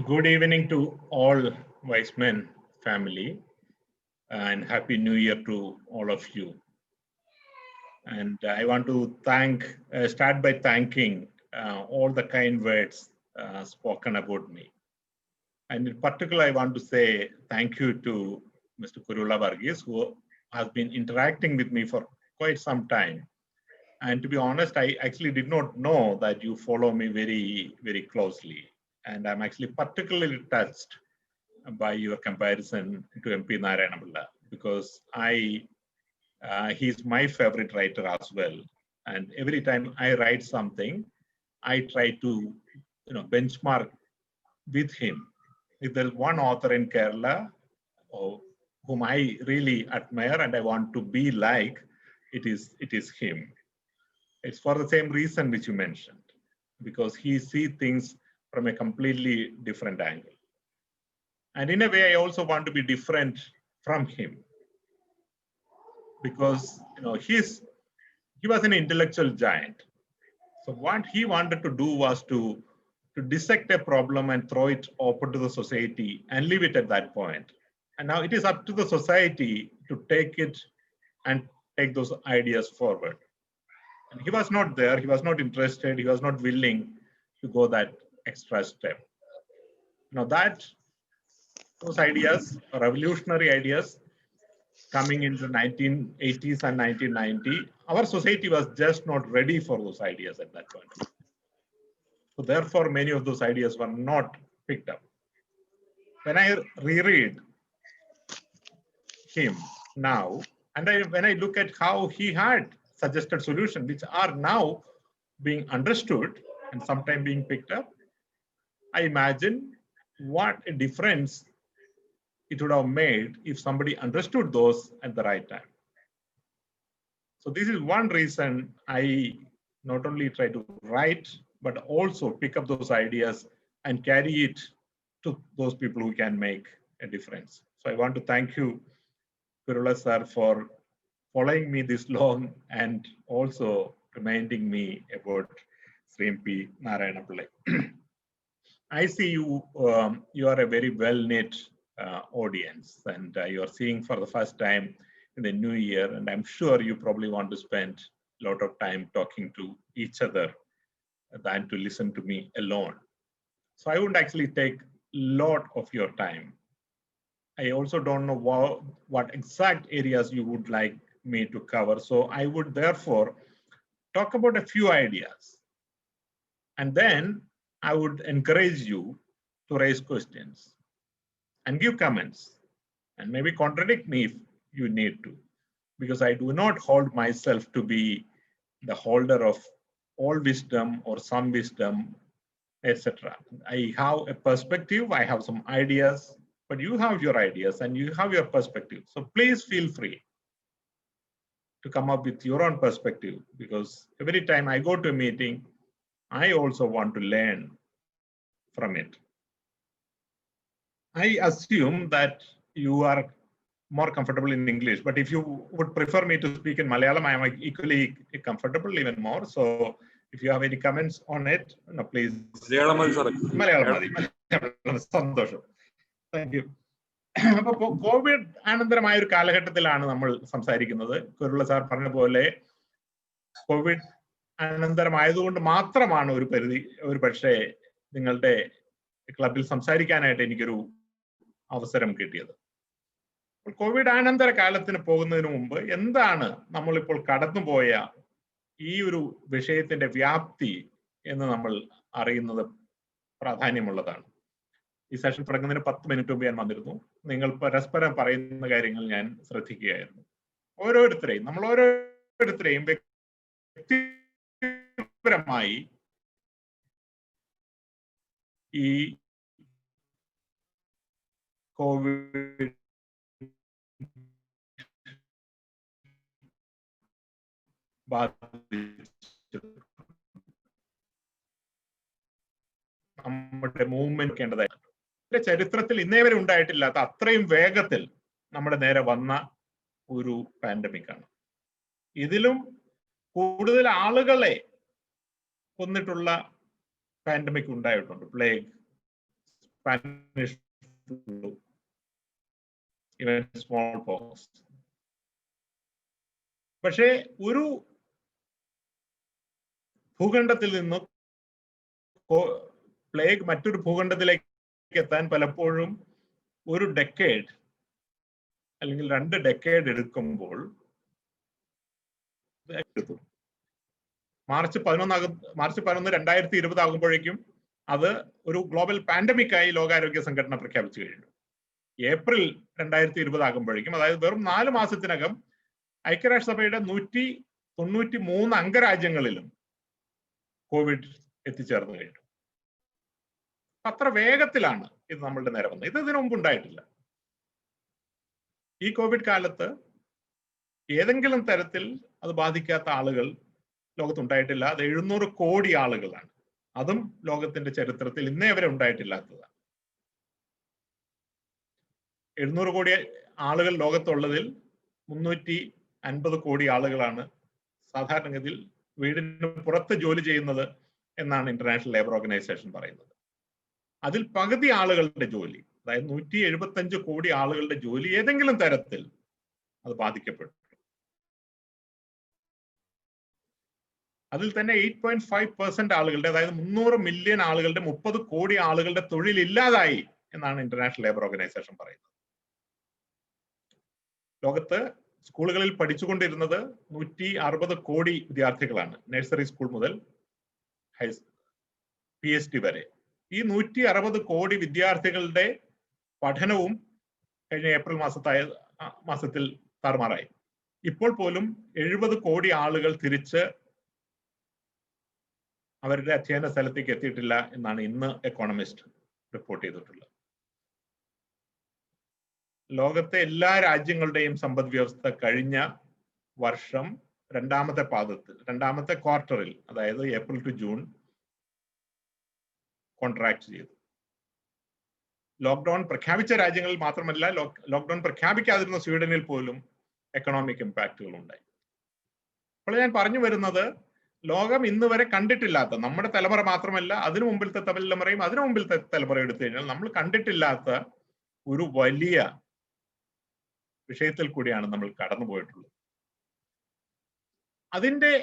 Good evening to all wise men family and happy new year to all of you. And I want to start by thanking all the kind words spoken about me. And in particular, I want to say thank you to Mr. Kurula Varghese, who has been interacting with me for quite some time. And to be honest, I actually did not know that you follow me very, very closely. And I'm actually particularly touched by your comparison to MP Narayanapilla because he's my favorite writer as well. And every time I write something, I try to benchmark with him. If there's one author in Kerala whom I really admire and I want to be like, it is him. It's for the same reason which you mentioned, because he sees things from a completely different angle. And in a way, I also want to be different from him, because he was an intellectual giant. So what he wanted to do was to dissect a problem and throw it open to the society and leave it at that point. And now it is up to the society to take it and take those ideas forward. And he was not there, he was not interested, he was not willing to go that extra step. Now those ideas, revolutionary ideas, coming in the 1980s and 1990, our society was just not ready for those ideas at that point. So therefore, many of those ideas were not picked up. When I reread him now, and when I look at how he had suggested solutions, which are now being understood and sometimes being picked up, I imagine what a difference it would have made if somebody understood those at the right time. So this is one reason I not only try to write, but also pick up those ideas and carry it to those people who can make a difference. So I want to thank you, Kurula sir, for following me this long and also reminding me about Sri MP Narayanapilla. I see you are a very well-knit audience, and you are seeing for the first time in the new year, and I'm sure you probably want to spend a lot of time talking to each other than to listen to me alone. So I wouldn't actually take a lot of your time. I also don't know what exact areas you would like me to cover. So I would therefore talk about a few ideas. And then I would encourage you to raise questions and give comments and maybe contradict me if you need to, because I do not hold myself to be the holder of all wisdom or some wisdom, etc. I have a perspective, I have some ideas, but you have your ideas and you have your perspective. So please feel free to come up with your own perspective, because every time I go to a meeting, I also want to learn from it. I assume that you are more comfortable in English, but if you would prefer me to speak in Malayalam, I am equally comfortable, even more. So if you have any comments on it, no, please. Malayalam. Thank you. അപ്പോൾ Covid അനന്തരമായ ഒരു കാലഘട്ടത്തിലാണ് നമ്മൾ സംസാരിക്കുന്നത്. കുരുള്ള sir പറഞ്ഞ പോലെ Covid അനന്തരമായതുകൊണ്ട് മാത്രമാണ് ഒരു പക്ഷേ നിങ്ങളുടെ ക്ലബിൽ സംസാരിക്കാനായിട്ട് എനിക്കൊരു അവസരം കിട്ടിയത്. കോവിഡ് അനന്തര കാലത്തിന് പോകുന്നതിന് മുമ്പ് എന്താണ് നമ്മളിപ്പോൾ കടന്നുപോയ ഈ ഒരു വിഷയത്തിന്റെ വ്യാപ്തി എന്ന് നമ്മൾ അറിയുന്നത് പ്രാധാന്യമുള്ളതാണ്. ഈ സെഷൻ തുടങ്ങുന്നതിന് 10 മിനിറ്റ് മുമ്പ് ഞാൻ വന്നിരുന്നു. നിങ്ങൾ പരസ്പരം പറയുന്ന കാര്യങ്ങൾ ഞാൻ ശ്രദ്ധിക്കുകയായിരുന്നു. നമ്മൾ ഓരോരുത്തരെയും വ്യക്തിപരമായി ഈ കോവിഡ് നമ്മുടെ മൂവ്മെന്റ് ചെയ്യേണ്ടതായിട്ടുണ്ട്. ചരിത്രത്തിൽ ഇന്നേ വരെ ഉണ്ടായിട്ടില്ലാത്ത അത്രയും വേഗത്തിൽ നമ്മുടെ നേരെ വന്ന ഒരു പാൻഡമിക് ആണ്. ഇതിലും കൂടുതൽ ആളുകളെ കൊന്നിട്ടുള്ള പാൻഡമിക് ഉണ്ടായിട്ടുണ്ട്. Plague, Spanish flu, even smallpox. പക്ഷേ ഒരു ഭൂഖണ്ഡത്തിൽ നിന്ന് പ്ലേഗ് മറ്റൊരു ഭൂഖണ്ഡത്തിലേക്ക് എത്താൻ പലപ്പോഴും ഒരു ഡെക്കേഡ് അല്ലെങ്കിൽ 2 ഡെക്കേഡ് എടുക്കുമ്പോൾ മാർച്ച് 11 2020 ആകുമ്പോഴേക്കും അത് ഒരു ഗ്ലോബൽ പാൻഡമിക്കായി ലോകാരോഗ്യ സംഘടന പ്രഖ്യാപിച്ചു കഴിഞ്ഞു. ഏപ്രിൽ 2020 ആകുമ്പോഴേക്കും, അതായത് വെറും 4 മാസത്തിനകം ഐക്യരാഷ്ട്രസഭയുടെ 193 അംഗരാജ്യങ്ങളിലും കോവിഡ് എത്തിച്ചേർന്നു കഴിഞ്ഞു. അത്ര വേഗത്തിലാണ് ഇത് നമ്മളുടെ നേരെ വന്നത്. ഇത് ഇതിനു മുമ്പ് ഉണ്ടായിട്ടില്ല. ഈ കോവിഡ് കാലത്ത് ഏതെങ്കിലും തരത്തിൽ അത് ബാധിക്കാത്ത ആളുകൾ ലോകത്തുണ്ടായിട്ടില്ല. അത് 700 കോടി ആളുകളാണ്. അതും ലോകത്തിന്റെ ചരിത്രത്തിൽ ഇന്നേ വരെ ഉണ്ടായിട്ടില്ലാത്തതാണ്. 700 കോടി ആളുകൾ ലോകത്തുള്ളതിൽ 350 കോടി ആളുകളാണ് സാധാരണഗതിയിൽ വീടിന് പുറത്ത് ജോലി ചെയ്യുന്നത് എന്നാണ് ഇന്റർനാഷണൽ ലേബർ ഓർഗനൈസേഷൻ പറയുന്നത്. അതിൽ പകുതി ആളുകളുടെ ജോലി, അതായത് 175 കോടി ആളുകളുടെ ജോലി ഏതെങ്കിലും തരത്തിൽ അത് ബാധിക്കപ്പെട്ടു. അതിൽ തന്നെ 8.5% ആളുകളുടെ, അതായത് 300 മില്യൺ ആളുകളുടെ 30 കോടി ആളുകളുടെ തൊഴിൽ ഇല്ലാതായി എന്നാണ് ഇന്റർനാഷണൽ ലേബർ ഓർഗനൈസേഷൻ പറയുന്നത്. ലോകത്ത് സ്കൂളുകളിൽ പഠിച്ചുകൊണ്ടിരുന്നത് 160 കോടി വിദ്യാർത്ഥികളാണ്, നഴ്സറി സ്കൂൾ മുതൽ PhD വരെ. ഈ 160 കോടി വിദ്യാർത്ഥികളുടെ പഠനവും കഴിഞ്ഞ ഏപ്രിൽ മാസത്തിൽ താറുമാറായി. ഇപ്പോൾ പോലും 70 കോടി ആളുകൾ തിരിച്ച് അവരുടെ അധ്യയന സ്ഥലത്തേക്ക് എത്തിയിട്ടില്ല എന്നാണ് ഇന്ന് എക്കോണമിസ്റ്റ് റിപ്പോർട്ട് ചെയ്തിട്ടുള്ളത്. ലോകത്തെ എല്ലാ രാജ്യങ്ങളുടെയും സമ്പദ് വ്യവസ്ഥ കഴിഞ്ഞ വർഷം രണ്ടാമത്തെ ക്വാർട്ടറിൽ, അതായത് ഏപ്രിൽ ടു ജൂൺ കോൺട്രാക്ട് ചെയ്തു. ലോക്ക്ഡൌൺ പ്രഖ്യാപിച്ച രാജ്യങ്ങളിൽ മാത്രമല്ല, ലോക്ക്ഡൌൺ പ്രഖ്യാപിക്കാതിരുന്ന സ്വീഡനിൽ പോലും എക്കണോമിക് ഇമ്പാക്റ്റുകൾ ഉണ്ടായി. അപ്പോൾ ഞാൻ പറഞ്ഞു വരുന്നത്, ലോകം ഇന്ന് വരെ കണ്ടിട്ടില്ലാത്ത, നമ്മുടെ തലമുറ മാത്രമല്ല അതിനു മുമ്പിലത്തെ തലമുറയും അതിനു മുമ്പിലത്തെ തലമുറ എടുത്തു കഴിഞ്ഞാൽ നമ്മൾ കണ്ടിട്ടില്ലാത്ത ഒരു വലിയ വിഷയത്തിൽ കൂടിയാണ് നമ്മൾ കടന്നുപോയിട്ടുള്ളത്. അതിന്റെ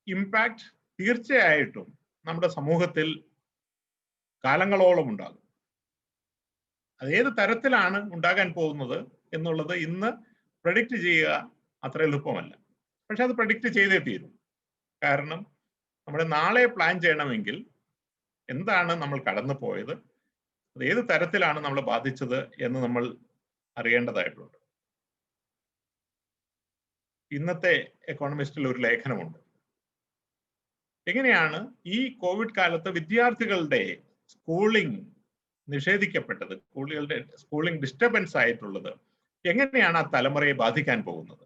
ഇമ്പാക്ട് തീർച്ചയായിട്ടും നമ്മുടെ സമൂഹത്തിൽ കാലങ്ങളോളം ഉണ്ടാകും. അതേത് തരത്തിലാണ് ഉണ്ടാകാൻ പോകുന്നത് എന്നുള്ളത് ഇന്ന് പ്രഡിക്റ്റ് ചെയ്യുക അത്ര എളുപ്പമല്ല. പക്ഷെ അത് പ്രഡിക്റ്റ് ചെയ്തേ തീരും. കാരണം നമ്മുടെ നാളെ പ്ലാൻ ചെയ്യണമെങ്കിൽ എന്താണ് നമ്മൾ കടന്നു പോയത്, അത് ഏത് തരത്തിലാണ് നമ്മൾ ബാധിച്ചത് എന്ന് നമ്മൾ അറിയേണ്ടതായിട്ടുണ്ട്. ഇന്നത്തെ എക്കോണമിസ്റ്റിൽ ഒരു ലേഖനമുണ്ട്. എങ്ങനെയാണ് ഈ കോവിഡ് കാലത്ത് വിദ്യാർത്ഥികളുടെ സ്കൂളിംഗ് നിഷേധിക്കപ്പെട്ടത്, സ്കൂളിംഗ് ഡിസ്റ്റർബൻസ് ആയിട്ടുള്ളത്, എങ്ങനെയാണ് ആ തലമുറയെ ബാധിക്കാൻ പോകുന്നത്?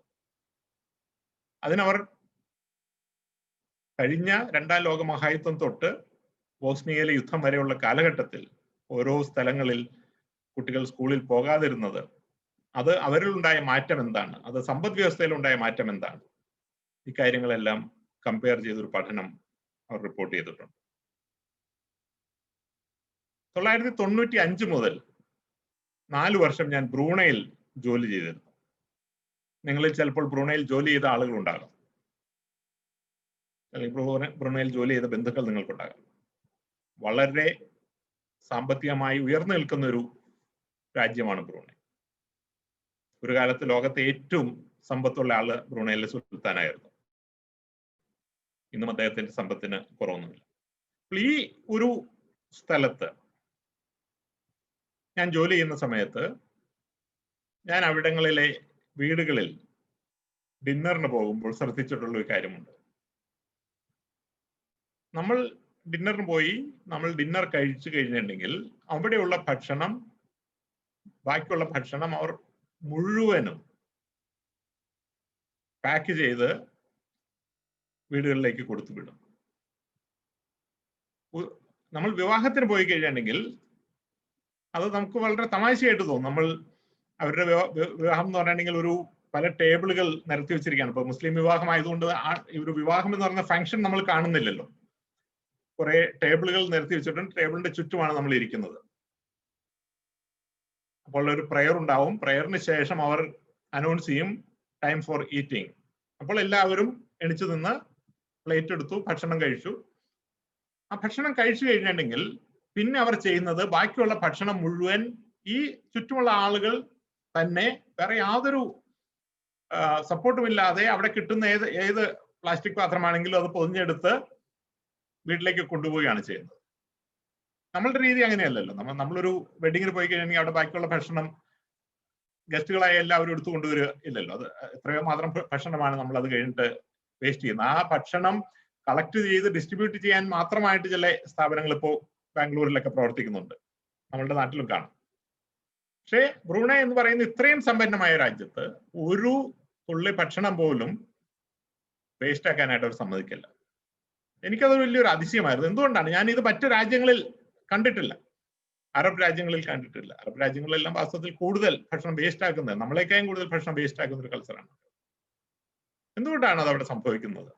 അതിനവർ കഴിഞ്ഞ 2ാം ലോക മഹായുദ്ധം തൊട്ട് ബോസ്നിയയിലെ യുദ്ധം വരെയുള്ള കാലഘട്ടത്തിൽ ഓരോ സ്ഥലങ്ങളിൽ കുട്ടികൾ സ്കൂളിൽ പോകാതിരുന്നത്, അത് അവരിലുണ്ടായ മാറ്റം എന്താണ്, അത് സമ്പദ് വ്യവസ്ഥയിലുണ്ടായ മാറ്റം എന്താണ്, ഇക്കാര്യങ്ങളെല്ലാം കമ്പയർ ചെയ്തൊരു പഠനം അവർ റിപ്പോർട്ട് ചെയ്തിട്ടുണ്ട്. 1995 മുതൽ 4 വർഷം ഞാൻ ബ്രൂണയിൽ ജോലി ചെയ്തിരുന്നു. നിങ്ങളിൽ ചിലപ്പോൾ ബ്രൂണയിൽ ജോലി ചെയ്ത ആളുകൾ ഉണ്ടാകാം, അല്ലെങ്കിൽ ബ്രൂണയിൽ ജോലി ചെയ്ത ബന്ധുക്കൾ നിങ്ങൾക്കുണ്ടാകാം. വളരെ സാമ്പത്തികമായി ഉയർന്നു നിൽക്കുന്ന ഒരു രാജ്യമാണ് ബ്രൂണൈ. ഒരു കാലത്ത് ലോകത്തെ ഏറ്റവും സമ്പത്തുള്ള ആള് ബ്രൂണൈയിലെ സുൽത്താനായിരുന്നു. ഇന്നും അദ്ദേഹത്തിന്റെ സമ്പത്തിന് കുറവൊന്നുമില്ല. ഈ ഒരു സ്ഥലത്ത് ഞാൻ ജോലി ചെയ്യുന്ന സമയത്ത് ഞാൻ അവിടങ്ങളിലെ വീടുകളിൽ ഡിന്നറിന് പോകുമ്പോൾ ശ്രദ്ധിച്ചിട്ടുള്ള ഒരു കാര്യമുണ്ട്. നമ്മൾ ഡിന്നറിന് പോയി നമ്മൾ ഡിന്നർ കഴിച്ചു കഴിഞ്ഞിട്ടുണ്ടെങ്കിൽ അവിടെയുള്ള ഭക്ഷണം, ബാക്കിയുള്ള ഭക്ഷണം അവർ മുഴുവനും പാക്ക് ചെയ്ത് വീടുകളിലേക്ക് കൊടുത്തു വിടും. നമ്മൾ വിവാഹത്തിന് പോയി കഴിഞ്ഞിട്ടുണ്ടെങ്കിൽ അത് നമുക്ക് വളരെ തമാശയായിട്ട് തോന്നും. നമ്മൾ അവരുടെ വിവാഹം എന്ന് പറഞ്ഞിട്ടുണ്ടെങ്കിൽ ഒരു പല ടേബിളുകൾ നിരത്തി വെച്ചിരിക്കുകയാണ്. ഇപ്പൊ മുസ്ലിം വിവാഹം ആയതുകൊണ്ട് ഒരു വിവാഹം എന്ന് പറയുന്ന ഫംഗ്ഷൻ നമ്മൾ കാണുന്നില്ലല്ലോ. കുറെ ടേബിളുകൾ നിരത്തി വെച്ചിട്ടുണ്ട്, ടേബിളിന്റെ ചുറ്റുമാണ് നമ്മൾ ഇരിക്കുന്നത്. അപ്പോൾ ഒരു പ്രയർ ഉണ്ടാവും. പ്രയറിന് ശേഷം അവർ അനൗൺസ് ചെയ്യും ടൈം ഫോർ ഈറ്റിംഗ്. അപ്പോൾ എല്ലാവരും എണിച്ചു നിന്ന് പ്ലേറ്റ് എടുത്തു, ഭക്ഷണം കഴിച്ചു. ആ ഭക്ഷണം കഴിച്ചു കഴിഞ്ഞിട്ടുണ്ടെങ്കിൽ പിന്നെ അവർ ചെയ്യുന്നത് ബാക്കിയുള്ള ഭക്ഷണം മുഴുവൻ ഈ ചുറ്റുമുള്ള ആളുകൾ തന്നെ വേറെ യാതൊരു സപ്പോർട്ടും ഇല്ലാതെ അവിടെ കിട്ടുന്ന ഏത് പ്ലാസ്റ്റിക് പാത്രമാണെങ്കിലും അത് പൊതിഞ്ഞെടുത്ത് വീട്ടിലേക്ക് കൊണ്ടുപോവുകയാണ് ചെയ്യുന്നത്. നമ്മളുടെ രീതി അങ്ങനെയല്ലല്ലോ. നമ്മളൊരു വെഡിങ്ങിന് പോയി കഴിഞ്ഞാൽ അവിടെ ബാക്കിയുള്ള ഭക്ഷണം ഗസ്റ്റുകളായ എല്ലാവരും എടുത്തു കൊണ്ടുവരിക ഇല്ലല്ലോ. അത് എത്രയോ മാത്രം ഭക്ഷണമാണ് നമ്മൾ അത് കഴിഞ്ഞിട്ട് വേസ്റ്റ് ചെയ്യുന്നത്. ആ ഭക്ഷണം കളക്ട് ചെയ്ത് ഡിസ്ട്രിബ്യൂട്ട് ചെയ്യാൻ മാത്രമായിട്ട് ചില സ്ഥാപനങ്ങൾ ഇപ്പോൾ ബാംഗ്ലൂരിലൊക്കെ പ്രവർത്തിക്കുന്നുണ്ട്. നമ്മളുടെ നാട്ടിലും കാണും. പക്ഷേ ബ്രൂണൈ എന്ന് പറയുന്ന ഇത്രയും സമ്പന്നമായ രാജ്യത്ത് ഒരു തുള്ളി ഭക്ഷണം പോലും വേസ്റ്റ് ആക്കാനായിട്ട് അവർ സമ്മതിക്കില്ല. എനിക്കത് വലിയൊരു അതിശയമായിരുന്നു. എന്തുകൊണ്ടാണ്? ഞാൻ ഇത് മറ്റു രാജ്യങ്ങളിൽ കണ്ടിട്ടില്ല. അറബ് രാജ്യങ്ങളിൽ കണ്ടിട്ടില്ല. അറബ് രാജ്യങ്ങളിലെല്ലാം വാസ്തവത്തിൽ കൂടുതൽ ഭക്ഷണം വേസ്റ്റ് ആക്കുന്നത്, നമ്മളെക്കാളും കൂടുതൽ ഭക്ഷണം വേസ്റ്റ് ആക്കുന്ന ഒരു കൾച്ചറാണ്. എന്തുകൊണ്ടാണ് അത് അവിടെ സംഭവിക്കുന്നത്?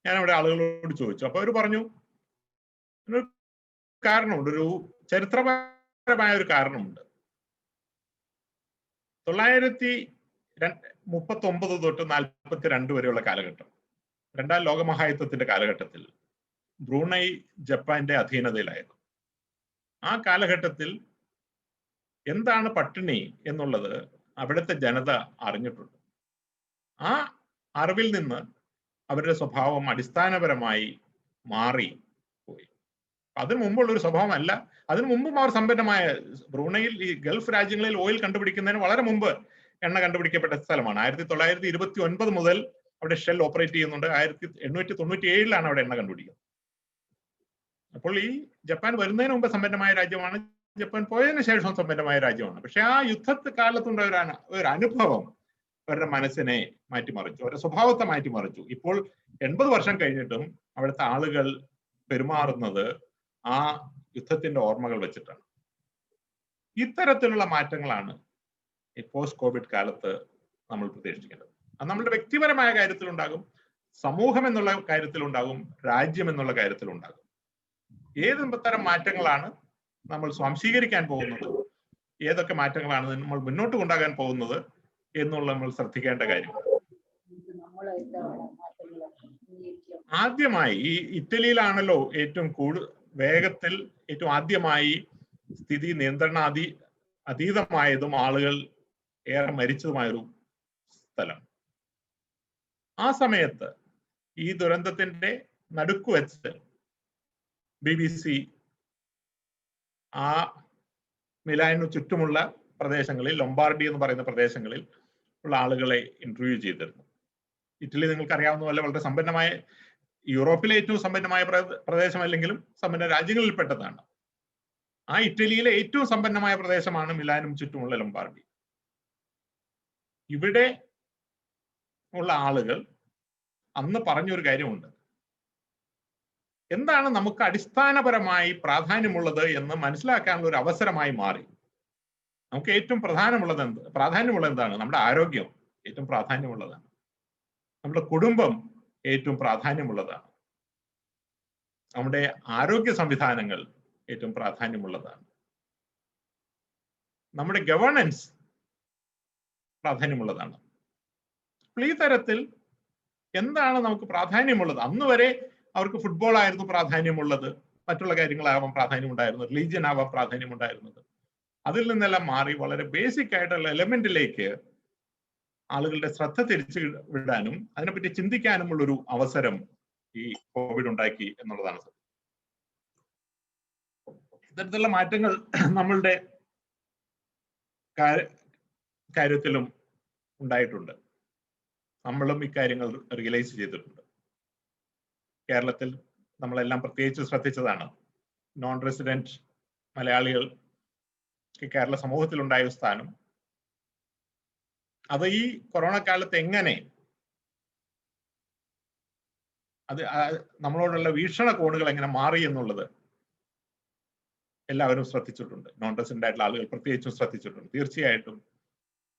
ഞാൻ അവിടെ ആളുകളോട് ചോദിച്ചു. അപ്പൊ അവർ പറഞ്ഞു ഒരു കാരണമുണ്ട്, ഒരു ചരിത്രപരമായ ഒരു കാരണമുണ്ട്. 1939 തൊട്ട് 42 വരെയുള്ള കാലഘട്ടം, രണ്ടാം ലോകമഹായുദ്ധത്തിന്റെ കാലഘട്ടത്തിൽ ബ്രൂണൈ ജപ്പാന്റെ അധീനതയിലായിരുന്നു. ആ കാലഘട്ടത്തിൽ എന്താണ് പട്ടിണി എന്നുള്ളത് അവിടുത്തെ ജനത അറിഞ്ഞിട്ടുണ്ട്. ആ അറിവിൽ നിന്ന് അവരുടെ സ്വഭാവം അടിസ്ഥാനപരമായി മാറി പോയി. അതിനു മുമ്പുള്ളൊരു സ്വഭാവമല്ല. അതിനു മുമ്പും അവർ സമ്പന്നമായ, ബ്രൂണൈയിൽ ഈ ഗൾഫ് രാജ്യങ്ങളിൽ ഓയിൽ കണ്ടുപിടിക്കുന്നതിന് വളരെ മുമ്പ് എണ്ണ കണ്ടുപിടിക്കപ്പെട്ട സ്ഥലമാണ്. 1929 മുതൽ അവിടെ ഷെൽ ഓപ്പറേറ്റ് ചെയ്യുന്നുണ്ട്. 1897 അവിടെ എണ്ണ കണ്ടുപിടിക്കുന്നത്. അപ്പോൾ ഈ ജപ്പാൻ വരുന്നതിന് മുമ്പ് സമ്പന്നമായ രാജ്യമാണ്, ജപ്പാൻ പോയതിനു ശേഷം സമ്പന്നമായ രാജ്യമാണ്. പക്ഷെ ആ യുദ്ധകാലത്തുണ്ടായ ഒരു അനുഭവം അവരുടെ മനസ്സിനെ മാറ്റിമറിച്ചു, അവരുടെ സ്വഭാവത്തെ മാറ്റിമറിച്ചു. ഇപ്പോൾ 80 വർഷം കഴിഞ്ഞിട്ടും അവിടുത്തെ ആളുകൾ പെരുമാറുന്നത് ആ യുദ്ധത്തിന്റെ ഓർമ്മകൾ വെച്ചിട്ടാണ്. ഇത്തരത്തിലുള്ള മാറ്റങ്ങളാണ് ഈ പോസ്റ്റ് കോവിഡ് കാലത്ത് നമ്മൾ പ്രതീക്ഷിക്കേണ്ടത്. അത് നമ്മുടെ വ്യക്തിപരമായ കാര്യത്തിലുണ്ടാകും, സമൂഹം എന്നുള്ള കാര്യത്തിലുണ്ടാകും, രാജ്യം എന്നുള്ള കാര്യത്തിലുണ്ടാകും. ഏത് തരം മാറ്റങ്ങളാണ് നമ്മൾ സ്വാംശീകരിക്കാൻ പോകുന്നത്, ഏതൊക്കെ മാറ്റങ്ങളാണ് നമ്മൾ മുന്നോട്ട് കൊണ്ടുപോകാൻ പോകുന്നത് എന്നുള്ള നമ്മൾ ശ്രദ്ധിക്കേണ്ട കാര്യം. ആദ്യമായി ഈ ഇറ്റലിയിലാണല്ലോ ഏറ്റവും വേഗത്തിൽ ഏറ്റവും ആദ്യമായി സ്ഥിതി അതീതമായതും ആളുകൾ ഏറെ മരിച്ചതുമായൊരു സ്ഥലം. ആ സമയത്ത് ഈ ദുരന്തത്തിന്റെ നടുക്ക് വെച്ച് BBC ആ മിലാനു ചുറ്റുമുള്ള പ്രദേശങ്ങളിൽ, ലൊംബാർഡി എന്ന് പറയുന്ന പ്രദേശങ്ങളിൽ ഉള്ള ആളുകളെ ഇന്റർവ്യൂ ചെയ്തിരുന്നു. ഇറ്റലി നിങ്ങൾക്ക് അറിയാവുന്ന പോലെ വളരെ സമ്പന്നമായ, യൂറോപ്പിലെ ഏറ്റവും സമ്പന്നമായ പ്രദേശമല്ലെങ്കിലും സമ്പന്ന രാജ്യങ്ങളിൽ പെട്ടതാണ്. ആ ഇറ്റലിയിലെ ഏറ്റവും സമ്പന്നമായ പ്രദേശമാണ് മിലാനും ചുറ്റുമുള്ള ലൊംബാർഡി. ഇവിടെ ഉള്ള ആളുകൾ അന്ന് പറഞ്ഞൊരു കാര്യമുണ്ട്. എന്താണ് നമുക്ക് അടിസ്ഥാനപരമായി പ്രാധാന്യമുള്ളത് എന്ന് മനസ്സിലാക്കാനുള്ള ഒരു അവസരമായി മാറി. നമുക്ക് ഏറ്റവും പ്രാധാന്യമുള്ളത് എന്താണ്? നമ്മുടെ ആരോഗ്യം ഏറ്റവും പ്രാധാന്യമുള്ളതാണ്. നമ്മുടെ കുടുംബം ഏറ്റവും പ്രാധാന്യമുള്ളതാണ്. നമ്മുടെ ആരോഗ്യ സംവിധാനങ്ങൾ ഏറ്റവും പ്രാധാന്യമുള്ളതാണ്. നമ്മുടെ ഗവേണൻസ് പ്രാധാന്യമുള്ളതാണ്. ഈ തരത്തിൽ എന്താണ് നമുക്ക് പ്രാധാന്യമുള്ളത്? അന്ന് വരെ അവർക്ക് ഫുട്ബോൾ ആയിരുന്നു പ്രാധാന്യമുള്ളത്, മറ്റുള്ള കാര്യങ്ങളാവാൻ പ്രാധാന്യമുണ്ടായിരുന്നു, റിലീജിയൻ ആവാൻ പ്രാധാന്യമുണ്ടായിരുന്നത്. അതിൽ നിന്നെല്ലാം മാറി വളരെ ബേസിക് ആയിട്ടുള്ള എലമെന്റിലേക്ക് ആളുകളുടെ ശ്രദ്ധ തിരിച്ചു വിടാനും അതിനെപ്പറ്റി ചിന്തിക്കാനുമുള്ളൊരു അവസരം ഈ കോവിഡ് ഉണ്ടാക്കി എന്നുള്ളതാണ് സത്യം. ഇത്തരത്തിലുള്ള മാറ്റങ്ങൾ നമ്മളുടെ കാര്യത്തിലും ഉണ്ടായിട്ടുണ്ട്. നമ്മളും ഇക്കാര്യങ്ങൾ റിയലൈസ് ചെയ്തിട്ടുണ്ട്. കേരളത്തിൽ നമ്മളെല്ലാം പ്രത്യേകിച്ച് ശ്രദ്ധിച്ചതാണ്. നോൺ റെസിഡന്റ് മലയാളികൾ കേരള സമൂഹത്തിലുണ്ടായ സ്ഥാനം, അത് ഈ കൊറോണ കാലത്ത് എങ്ങനെ അത് നമ്മളോടുള്ള വീക്ഷണകോണുകൾ എങ്ങനെ മാറി എന്നുള്ളത് എല്ലാവരും ശ്രദ്ധിച്ചിട്ടുണ്ട്. നോൺ റെസിഡന്റ് ആയിട്ടുള്ള ആളുകൾ പ്രത്യേകിച്ചും ശ്രദ്ധിച്ചിട്ടുണ്ട്. തീർച്ചയായിട്ടും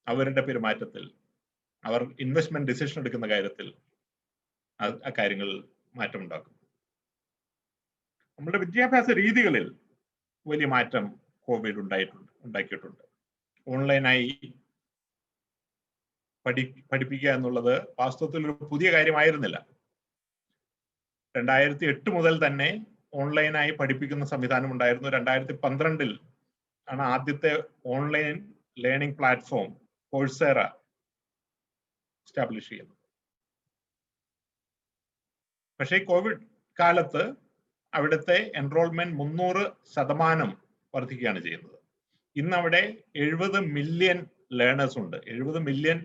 അവരുടെ പെരുമാറ്റത്തിൽ, അവർ ഇൻവെസ്റ്റ്മെന്റ് ഡിസിഷൻ എടുക്കുന്ന കാര്യത്തിൽ ആ കാര്യങ്ങൾ മാറ്റമുണ്ടാക്കും. നമ്മുടെ വിദ്യാഭ്യാസ രീതികളിൽ വലിയ മാറ്റം കോവിഡ് ഉണ്ടാക്കിയിട്ടുണ്ട്. ഓൺലൈനായി പഠിപ്പിക്കുക എന്നുള്ളത് വാസ്തവത്തിൽ ഒരു പുതിയ കാര്യമായിരുന്നില്ല. 2008 മുതൽ തന്നെ ഓൺലൈനായി പഠിപ്പിക്കുന്ന സംവിധാനം ഉണ്ടായിരുന്നു. 2012 ആണ് ആദ്യത്തെ ഓൺലൈൻ ലേണിംഗ് പ്ലാറ്റ്ഫോം കോഴ്സേറ എസ്റ്റാബ്ലിഷ് ചെയ്യുന്നത്. പക്ഷേ കോവിഡ് കാലത്ത് അവിടുത്തെ എൻറോൾമെന്റ് 300% വർദ്ധിക്കുകയാണ് ചെയ്യുന്നത്. ഇന്ന് അവിടെ 70 മില്യൺ ലേണേഴ്സ് ഉണ്ട്. 70 മില്യൺ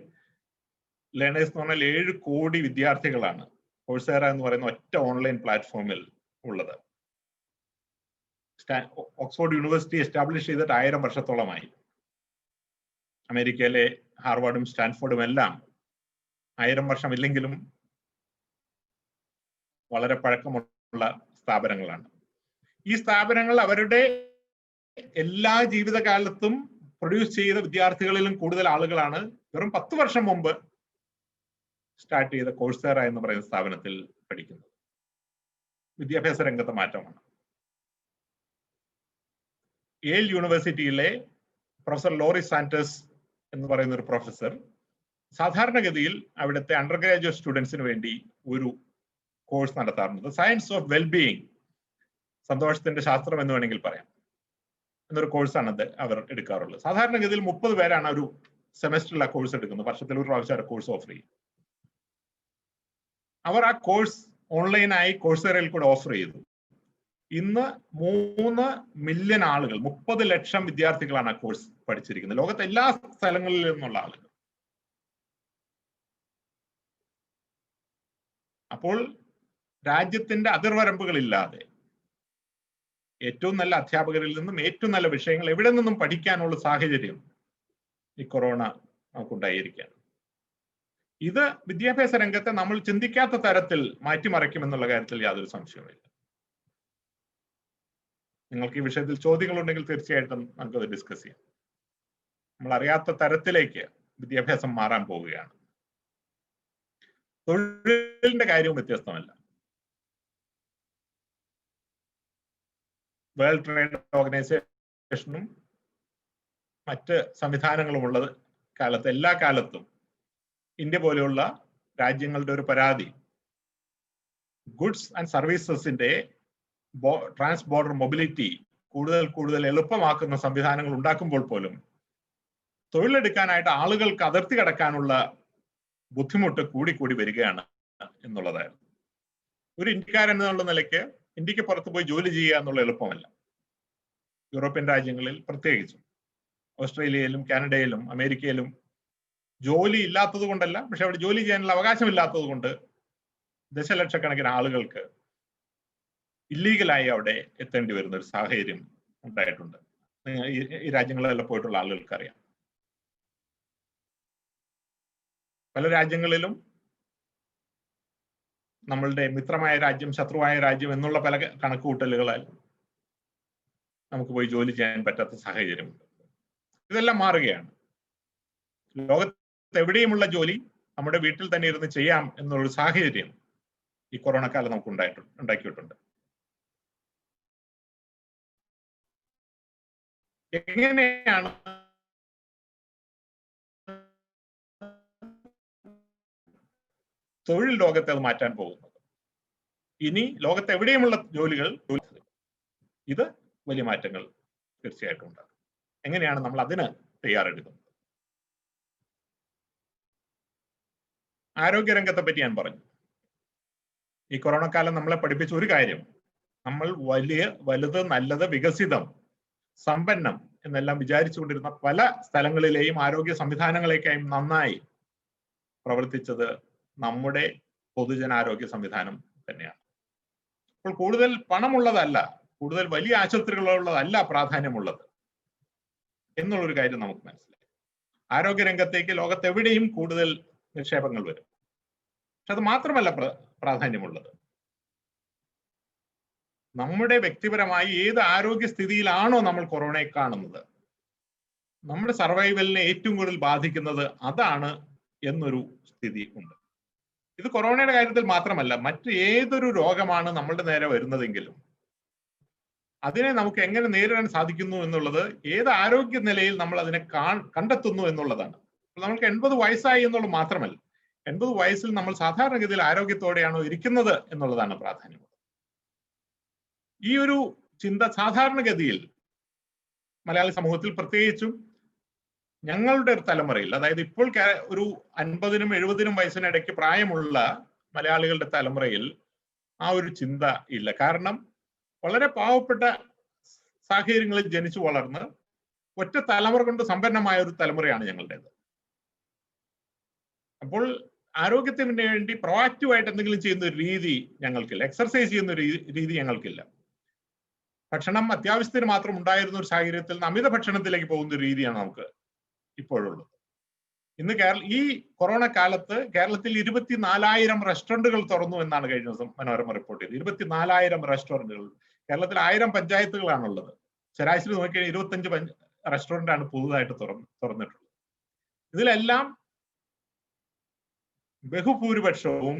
ലേണേഴ്സ് എന്ന് പറഞ്ഞാൽ 7 കോടി വിദ്യാർത്ഥികളാണ് കോഴ്സേറ എന്ന് പറയുന്ന ഒറ്റ ഓൺലൈൻ പ്ലാറ്റ്ഫോമിൽ ഉള്ളത്. ഓക്സ്ഫോർഡ് യൂണിവേഴ്സിറ്റി എസ്റ്റാബ്ലിഷ് ചെയ്തിട്ട് 1000 വർഷത്തോളമായി. അമേരിക്കയിലെ ഹാർവാർഡും സ്റ്റാൻഫോർഡും എല്ലാം 1000 വർഷമില്ലെങ്കിലും വളരെ പഴക്കമുള്ള സ്ഥാപനങ്ങളാണ്. ഈ സ്ഥാപനങ്ങൾ അവരുടെ എല്ലാ ജീവിതകാലത്തും പ്രൊഡ്യൂസ് ചെയ്ത വിദ്യാർത്ഥികളിലും കൂടുതൽ ആളുകളാണ് വെറും 10 വർഷം മുമ്പ് സ്റ്റാർട്ട് ചെയ്ത കോഴ്സേറ എന്ന് പറയുന്ന സ്ഥാപനത്തിൽ പഠിക്കുന്നത്. വിദ്യാഭ്യാസ രംഗത്തെ മാറ്റമാണ്. യേൽ യൂണിവേഴ്സിറ്റിയിലെ പ്രൊഫസർ ലോറി സാന്റസ് എന്ന് പറയുന്ന ഒരു പ്രൊഫസർ സാധാരണഗതിയിൽ അവിടുത്തെ അണ്ടർ ഗ്രാജുവേറ്റ് സ്റ്റുഡൻസിന് വേണ്ടി ഒരു കോഴ്സ് നടത്താറുണ്ട്. സയൻസ് ഓഫ് വെൽബീയിങ്, സന്തോഷത്തിന്റെ ശാസ്ത്രം എന്ന് വേണമെങ്കിൽ പറയാം, എന്നൊരു കോഴ്സാണ് അവർ എടുക്കാറുള്ളത്. സാധാരണഗതിയിൽ 30 പേരാണ് ഒരു സെമസ്റ്ററിൽ ആ കോഴ്സ് എടുക്കുന്നത്. വർഷത്തിൽ ഒരു പ്രാവശ്യം കോഴ്സ് ഓഫർ ചെയ്യും. അവർ ആ കോഴ്സ് ഓൺലൈനായി കോഴ്സേറയിൽ കൂടെ ഓഫർ ചെയ്തു. ഇന്ന് 3 മില്യൺ ആളുകൾ, 30 ലക്ഷം വിദ്യാർത്ഥികളാണ് ആ കോഴ്സ് പഠിച്ചിരിക്കുന്നത്, ലോകത്തെ എല്ലാ സ്ഥലങ്ങളിൽ നിന്നുള്ള ആളുകൾ. അപ്പോൾ രാജ്യത്തിന്റെ അതിർവരമ്പുകളില്ലാതെ ഏറ്റവും നല്ല അധ്യാപകരിൽ നിന്നും ഏറ്റവും നല്ല വിഷയങ്ങൾ എവിടെ നിന്നും പഠിക്കാനുള്ള സാഹചര്യം ഈ കൊറോണ നമുക്കുണ്ടായിരിക്കുകയാണ്. ഇത് വിദ്യാഭ്യാസ രംഗത്തെ നമ്മൾ ചിന്തിക്കാത്ത തരത്തിൽ മാറ്റിമറിക്കുമെന്നുള്ള കാര്യത്തിൽ യാതൊരു സംശയവുമില്ല. നിങ്ങൾക്ക് ഈ വിഷയത്തിൽ ചോദ്യങ്ങളുണ്ടെങ്കിൽ തീർച്ചയായിട്ടും നമുക്കത് ഡിസ്കസ് ചെയ്യാം. നമ്മൾ അറിയാത്ത തരത്തിലേക്ക് വിദ്യാഭ്യാസം മാറാൻ പോവുകയാണ്. തൊഴിലിന്റെ കാര്യവും വ്യത്യസ്തമല്ല. വേൾഡ് ട്രേഡ് ഓർഗനൈസേഷനും മറ്റ് സംവിധാനങ്ങളും ഉള്ളത് കാലത്ത്, എല്ലാ കാലത്തും ഇന്ത്യ പോലെയുള്ള രാജ്യങ്ങളുടെ ഒരു പരാതി ഗുഡ്സ് ആൻഡ് സർവീസസിന്റെ ട്രാൻസ് ബോർഡർ മൊബിലിറ്റി കൂടുതൽ എളുപ്പമാക്കുന്ന സംവിധാനങ്ങൾ ഉണ്ടാക്കുമ്പോൾ പോലും തൊഴിലെടുക്കാനായിട്ട് ആളുകൾക്ക് അതിർത്തി കടക്കാനുള്ള ബുദ്ധിമുട്ട് കൂടി വരികയാണ് എന്നുള്ളതായിരുന്നു. ഒരു ഇന്ത്യക്കാരൻ എന്നുള്ള നിലയ്ക്ക് ഇന്ത്യക്ക് പുറത്ത് പോയി ജോലി ചെയ്യുക എന്നുള്ള എളുപ്പമല്ല. യൂറോപ്യൻ രാജ്യങ്ങളിൽ പ്രത്യേകിച്ചും ഓസ്ട്രേലിയയിലും കാനഡയിലും അമേരിക്കയിലും ജോലി ഇല്ലാത്തത് കൊണ്ടല്ല, പക്ഷെ അവിടെ ജോലി ചെയ്യാനുള്ള അവകാശമില്ലാത്തത് കൊണ്ട് ദശലക്ഷക്കണക്കിന് ആളുകൾക്ക് ഇല്ലീഗലായി അവിടെ എത്തേണ്ടി വരുന്ന ഒരു സാഹചര്യം ഉണ്ടായിട്ടുണ്ട്. ഈ രാജ്യങ്ങളിലെല്ലാം പോയിട്ടുള്ള ആളുകൾക്ക് അറിയാം. പല രാജ്യങ്ങളിലും നമ്മളുടെ മിത്രമായ രാജ്യം, ശത്രുവായ രാജ്യം എന്നുള്ള പല കണക്കുകൂട്ടലുകളാൽ നമുക്ക് പോയി ജോലി ചെയ്യാൻ പറ്റാത്ത സാഹചര്യമുണ്ട്. ഇതെല്ലാം മാറുകയാണ്. ലോകത്ത് എവിടെയുമുള്ള ജോലി നമ്മുടെ വീട്ടിൽ തന്നെ ഇരുന്ന് ചെയ്യാം എന്നുള്ളൊരു സാഹചര്യം ഈ കൊറോണ കാലം നമുക്ക് ഉണ്ടാക്കിയിട്ടുണ്ട്. എങ്ങനെയാണ് തൊഴിൽ ലോകത്തെ അത് മാറ്റാൻ പോകുന്നത്? ഇനി ലോകത്ത് എവിടെയുമുള്ള ജോലികൾ, ഇത് വലിയ മാറ്റങ്ങൾ തീർച്ചയായിട്ടും ഉണ്ടാകും. എങ്ങനെയാണ് നമ്മൾ അതിന് തയ്യാറെടുക്കുന്നത്? ആരോഗ്യരംഗത്തെ പറ്റി ഞാൻ പറഞ്ഞു. ഈ കൊറോണ കാലം നമ്മളെ പഠിപ്പിച്ച ഒരു കാര്യം, നമ്മൾ വലുത്, നല്ലത്, വികസിതം, സമ്പന്നം എന്നെല്ലാം വിചാരിച്ചുകൊണ്ടിരുന്ന പല സ്ഥലങ്ങളിലെയും ആരോഗ്യ സംവിധാനങ്ങളെക്കായും നന്നായി പ്രവർത്തിച്ചത് നമ്മുടെ പൊതുജനാരോഗ്യ സംവിധാനം തന്നെയാണ്. അപ്പോൾ കൂടുതൽ പണമുള്ളതല്ല, കൂടുതൽ വലിയ ആശുപത്രികളുള്ളതല്ല പ്രാധാന്യമുള്ളത് എന്നുള്ളൊരു കാര്യം നമുക്ക് മനസ്സിലായി. ആരോഗ്യരംഗത്തേക്ക് ലോകത്തെവിടെയും കൂടുതൽ നിക്ഷേപങ്ങൾ വരും. പക്ഷെ അത് മാത്രമല്ല പ്രാധാന്യമുള്ളത്, നമ്മുടെ വ്യക്തിപരമായി ഏത് ആരോഗ്യസ്ഥിതിയിലാണോ നമ്മൾ കൊറോണയെ കാണുന്നത്, നമ്മുടെ സർവൈവലിനെ ഏറ്റവും കൂടുതൽ ബാധിക്കുന്നത് അതാണ് എന്നൊരു സ്ഥിതി ഉണ്ട്. ഇത് കൊറോണയുടെ കാര്യത്തിൽ മാത്രമല്ല, മറ്റ് ഏതൊരു രോഗമാണ് നമ്മളുടെ നേരെ വരുന്നതെങ്കിലും അതിനെ നമുക്ക് എങ്ങനെ നേരിടാൻ സാധിക്കുന്നു എന്നുള്ളത് ഏത് ആരോഗ്യ നിലയിൽ നമ്മൾ അതിനെ കണ്ടെത്തുന്നു എന്നുള്ളതാണ്. നമുക്ക് 80 വയസ്സായി എന്നുള്ളത് മാത്രമല്ല, 80 വയസ്സിൽ നമ്മൾ സാധാരണഗതിയിൽ ആരോഗ്യത്തോടെയാണോ ഇരിക്കുന്നത് എന്നുള്ളതാണ് പ്രാധാന്യം. ഈ ഒരു ചിന്ത സാധാരണഗതിയിൽ മലയാളി സമൂഹത്തിൽ, പ്രത്യേകിച്ചും ഞങ്ങളുടെ ഒരു തലമുറയിൽ, അതായത് ഇപ്പോൾ ഒരു 50-നും 70-നും വയസ്സിനിടയ്ക്ക് പ്രായമുള്ള മലയാളികളുടെ തലമുറയിൽ ആ ഒരു ചിന്ത ഇല്ല. കാരണം വളരെ പാവപ്പെട്ട സാഹചര്യങ്ങളിൽ ജനിച്ചു വളർന്ന് ഒറ്റ തലമുറ കൊണ്ട് സമ്പന്നമായ ഒരു തലമുറയാണ് ഞങ്ങളുടേത്. അപ്പോൾ ആരോഗ്യത്തിന് വേണ്ടി പ്രൊആക്റ്റീവായിട്ട് എന്തെങ്കിലും ചെയ്യുന്ന ഒരു രീതി ഞങ്ങൾക്കില്ല, എക്സർസൈസ് ചെയ്യുന്ന ഒരു രീതി ഞങ്ങൾക്കില്ല. ഭക്ഷണം അത്യാവശ്യത്തിന് മാത്രം ഉണ്ടായിരുന്ന ഒരു സാഹചര്യത്തിൽ അമിത ഭക്ഷണത്തിലേക്ക് പോകുന്ന ഒരു രീതിയാണ് നമുക്ക് ഇപ്പോഴുള്ളത്. ഇന്ന് ഈ കൊറോണ കാലത്ത് കേരളത്തിൽ 24,000 റെസ്റ്റോറന്റുകൾ തുറന്നു എന്നാണ് കഴിഞ്ഞ ദിവസം മനോരമ റിപ്പോർട്ട് ചെയ്തത്. 24,000 റെസ്റ്റോറന്റുകൾ. കേരളത്തിൽ 1000 പഞ്ചായത്തുകളാണുള്ളത്. ശരാശരി നോക്കിയാൽ 25 റെസ്റ്റോറന്റ് ആണ് പുതുതായിട്ട് തുറന്നിട്ടുള്ളത്. ഇതിലെല്ലാം ബഹുഭൂരിപക്ഷവും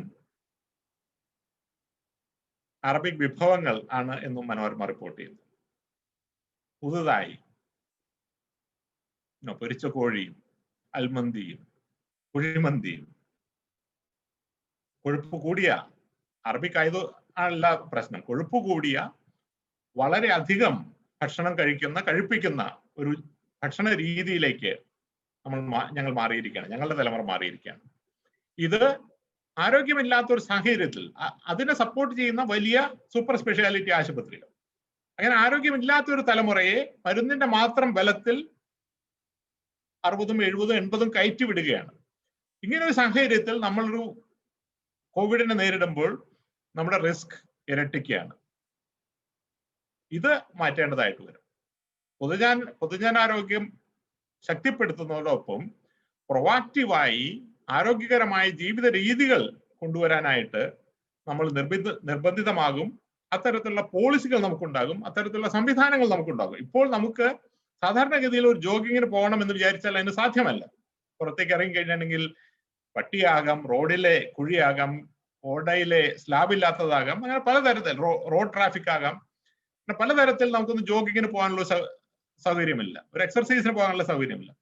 അറബിക് വിഭവങ്ങൾ ആണ് എന്നും മനോരമ റിപ്പോർട്ട് ചെയ്തു. പുതുതായി പൊരിച്ച കോഴിയും അൽമന്തിയും കുഴിമന്തിയും, കൊഴുപ്പ് കൂടിയ, അറബിക്കായത് അല്ല പ്രശ്നം, കൊഴുപ്പ് കൂടിയ വളരെ അധികം ഭക്ഷണം കഴിപ്പിക്കുന്ന ഒരു ഭക്ഷണ രീതിയിലേക്ക് ഞങ്ങൾ മാറിയിരിക്കുകയാണ്, ഞങ്ങളുടെ തലമുറ മാറിയിരിക്കുകയാണ്. ഇത് ആരോഗ്യമില്ലാത്ത ഒരു സാഹചര്യത്തിൽ അതിനെ സപ്പോർട്ട് ചെയ്യുന്ന വലിയ സൂപ്പർ സ്പെഷ്യാലിറ്റി ആശുപത്രികൾ, അങ്ങനെ ആരോഗ്യമില്ലാത്ത ഒരു തലമുറയെ മരുന്നിന്റെ മാത്രം ബലത്തിൽ 60-ഉം 70-ഉം 80-ഉം കയറ്റി വിടുകയാണ്. ഇങ്ങനെ ഒരു സാഹചര്യത്തിൽ നമ്മളൊരു കോവിഡിനെ നേരിടുമ്പോൾ നമ്മുടെ റിസ്ക് ഇരട്ടിക്കുകയാണ്. ഇത് മാറ്റേണ്ടതായിട്ട് വരും. പൊതുജനാരോഗ്യം ശക്തിപ്പെടുത്തുന്നതോടൊപ്പം പ്രൊആക്റ്റീവായി ആരോഗ്യകരമായ ജീവിത രീതികൾ കൊണ്ടുവരാനായിട്ട് നമ്മൾ നിർബന്ധിതമാകും. അത്തരത്തിലുള്ള പോളിസികൾ നമുക്കുണ്ടാകും, അത്തരത്തിലുള്ള സംവിധാനങ്ങൾ നമുക്കുണ്ടാകും. ഇപ്പോൾ നമുക്ക് സാധാരണഗതിയിൽ ഒരു ജോഗിങ്ങിന് പോകണം എന്ന് വിചാരിച്ചാൽ അതിന് സാധ്യമല്ല. പുറത്തേക്ക് ഇറങ്ങി കഴിഞ്ഞിട്ടുണ്ടെങ്കിൽ പട്ടിയാകാം, റോഡിലെ കുഴിയാകാം, ഓടയിലെ സ്ലാബ് ഇല്ലാത്തതാകാം, അങ്ങനെ പലതരത്തിൽ റോഡ് ട്രാഫിക് ആകാം, അങ്ങനെ പലതരത്തിൽ നമുക്കൊന്ന് ജോഗിങ്ങിന് പോകാനുള്ള സൗകര്യമില്ല, ഒരു എക്സർസൈസിന് പോകാനുള്ള സൗകര്യമില്ല.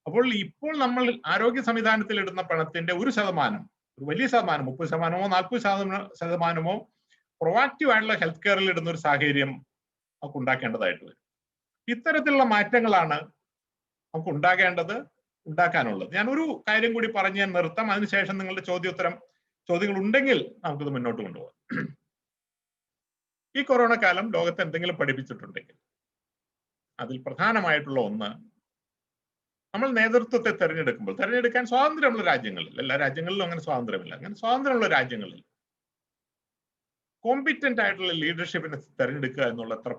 അപ്പോൾ ഇപ്പോൾ നമ്മൾ ആരോഗ്യ സംവിധാനത്തിൽ ഇടുന്ന പണത്തിന്റെ 1%, ഒരു വലിയ ശതമാനം, 30%-മോ 40%-മോ പ്രൊആക്റ്റീവ് ആയിട്ടുള്ള ഹെൽത്ത് കെയറിൽ ഇടുന്ന ഒരു സാഹചര്യം നമുക്ക് ഉണ്ടാക്കേണ്ടതായിട്ട് വരും. ഇത്തരത്തിലുള്ള മാറ്റങ്ങളാണ് നമുക്ക് ഉണ്ടാക്കാനുള്ളത്. ഞാൻ ഒരു കാര്യം കൂടി പറഞ്ഞ് ഞാൻ നിർത്താം. അതിനുശേഷം നിങ്ങളുടെ ചോദ്യങ്ങൾ ഉണ്ടെങ്കിൽ നമുക്കിത് മുന്നോട്ട് കൊണ്ടുപോകാം. ഈ കൊറോണ കാലം ലോകത്തെ എന്തെങ്കിലും പഠിപ്പിച്ചിട്ടുണ്ടെങ്കിൽ അതിൽ പ്രധാനമായിട്ടുള്ള ഒന്ന്, നമ്മൾ നേതൃത്വത്തെ തെരഞ്ഞെടുക്കാൻ സ്വാതന്ത്ര്യമുള്ള രാജ്യങ്ങളിൽ, എല്ലാ രാജ്യങ്ങളിലും അങ്ങനെ സ്വാതന്ത്ര്യമില്ല, അങ്ങനെ സ്വാതന്ത്ര്യമുള്ള രാജ്യങ്ങളിൽ കോമ്പിറ്റന്റ് ആയിട്ടുള്ള ലീഡർഷിപ്പിനെ തെരഞ്ഞെടുക്കുക എന്നുള്ള എത്ര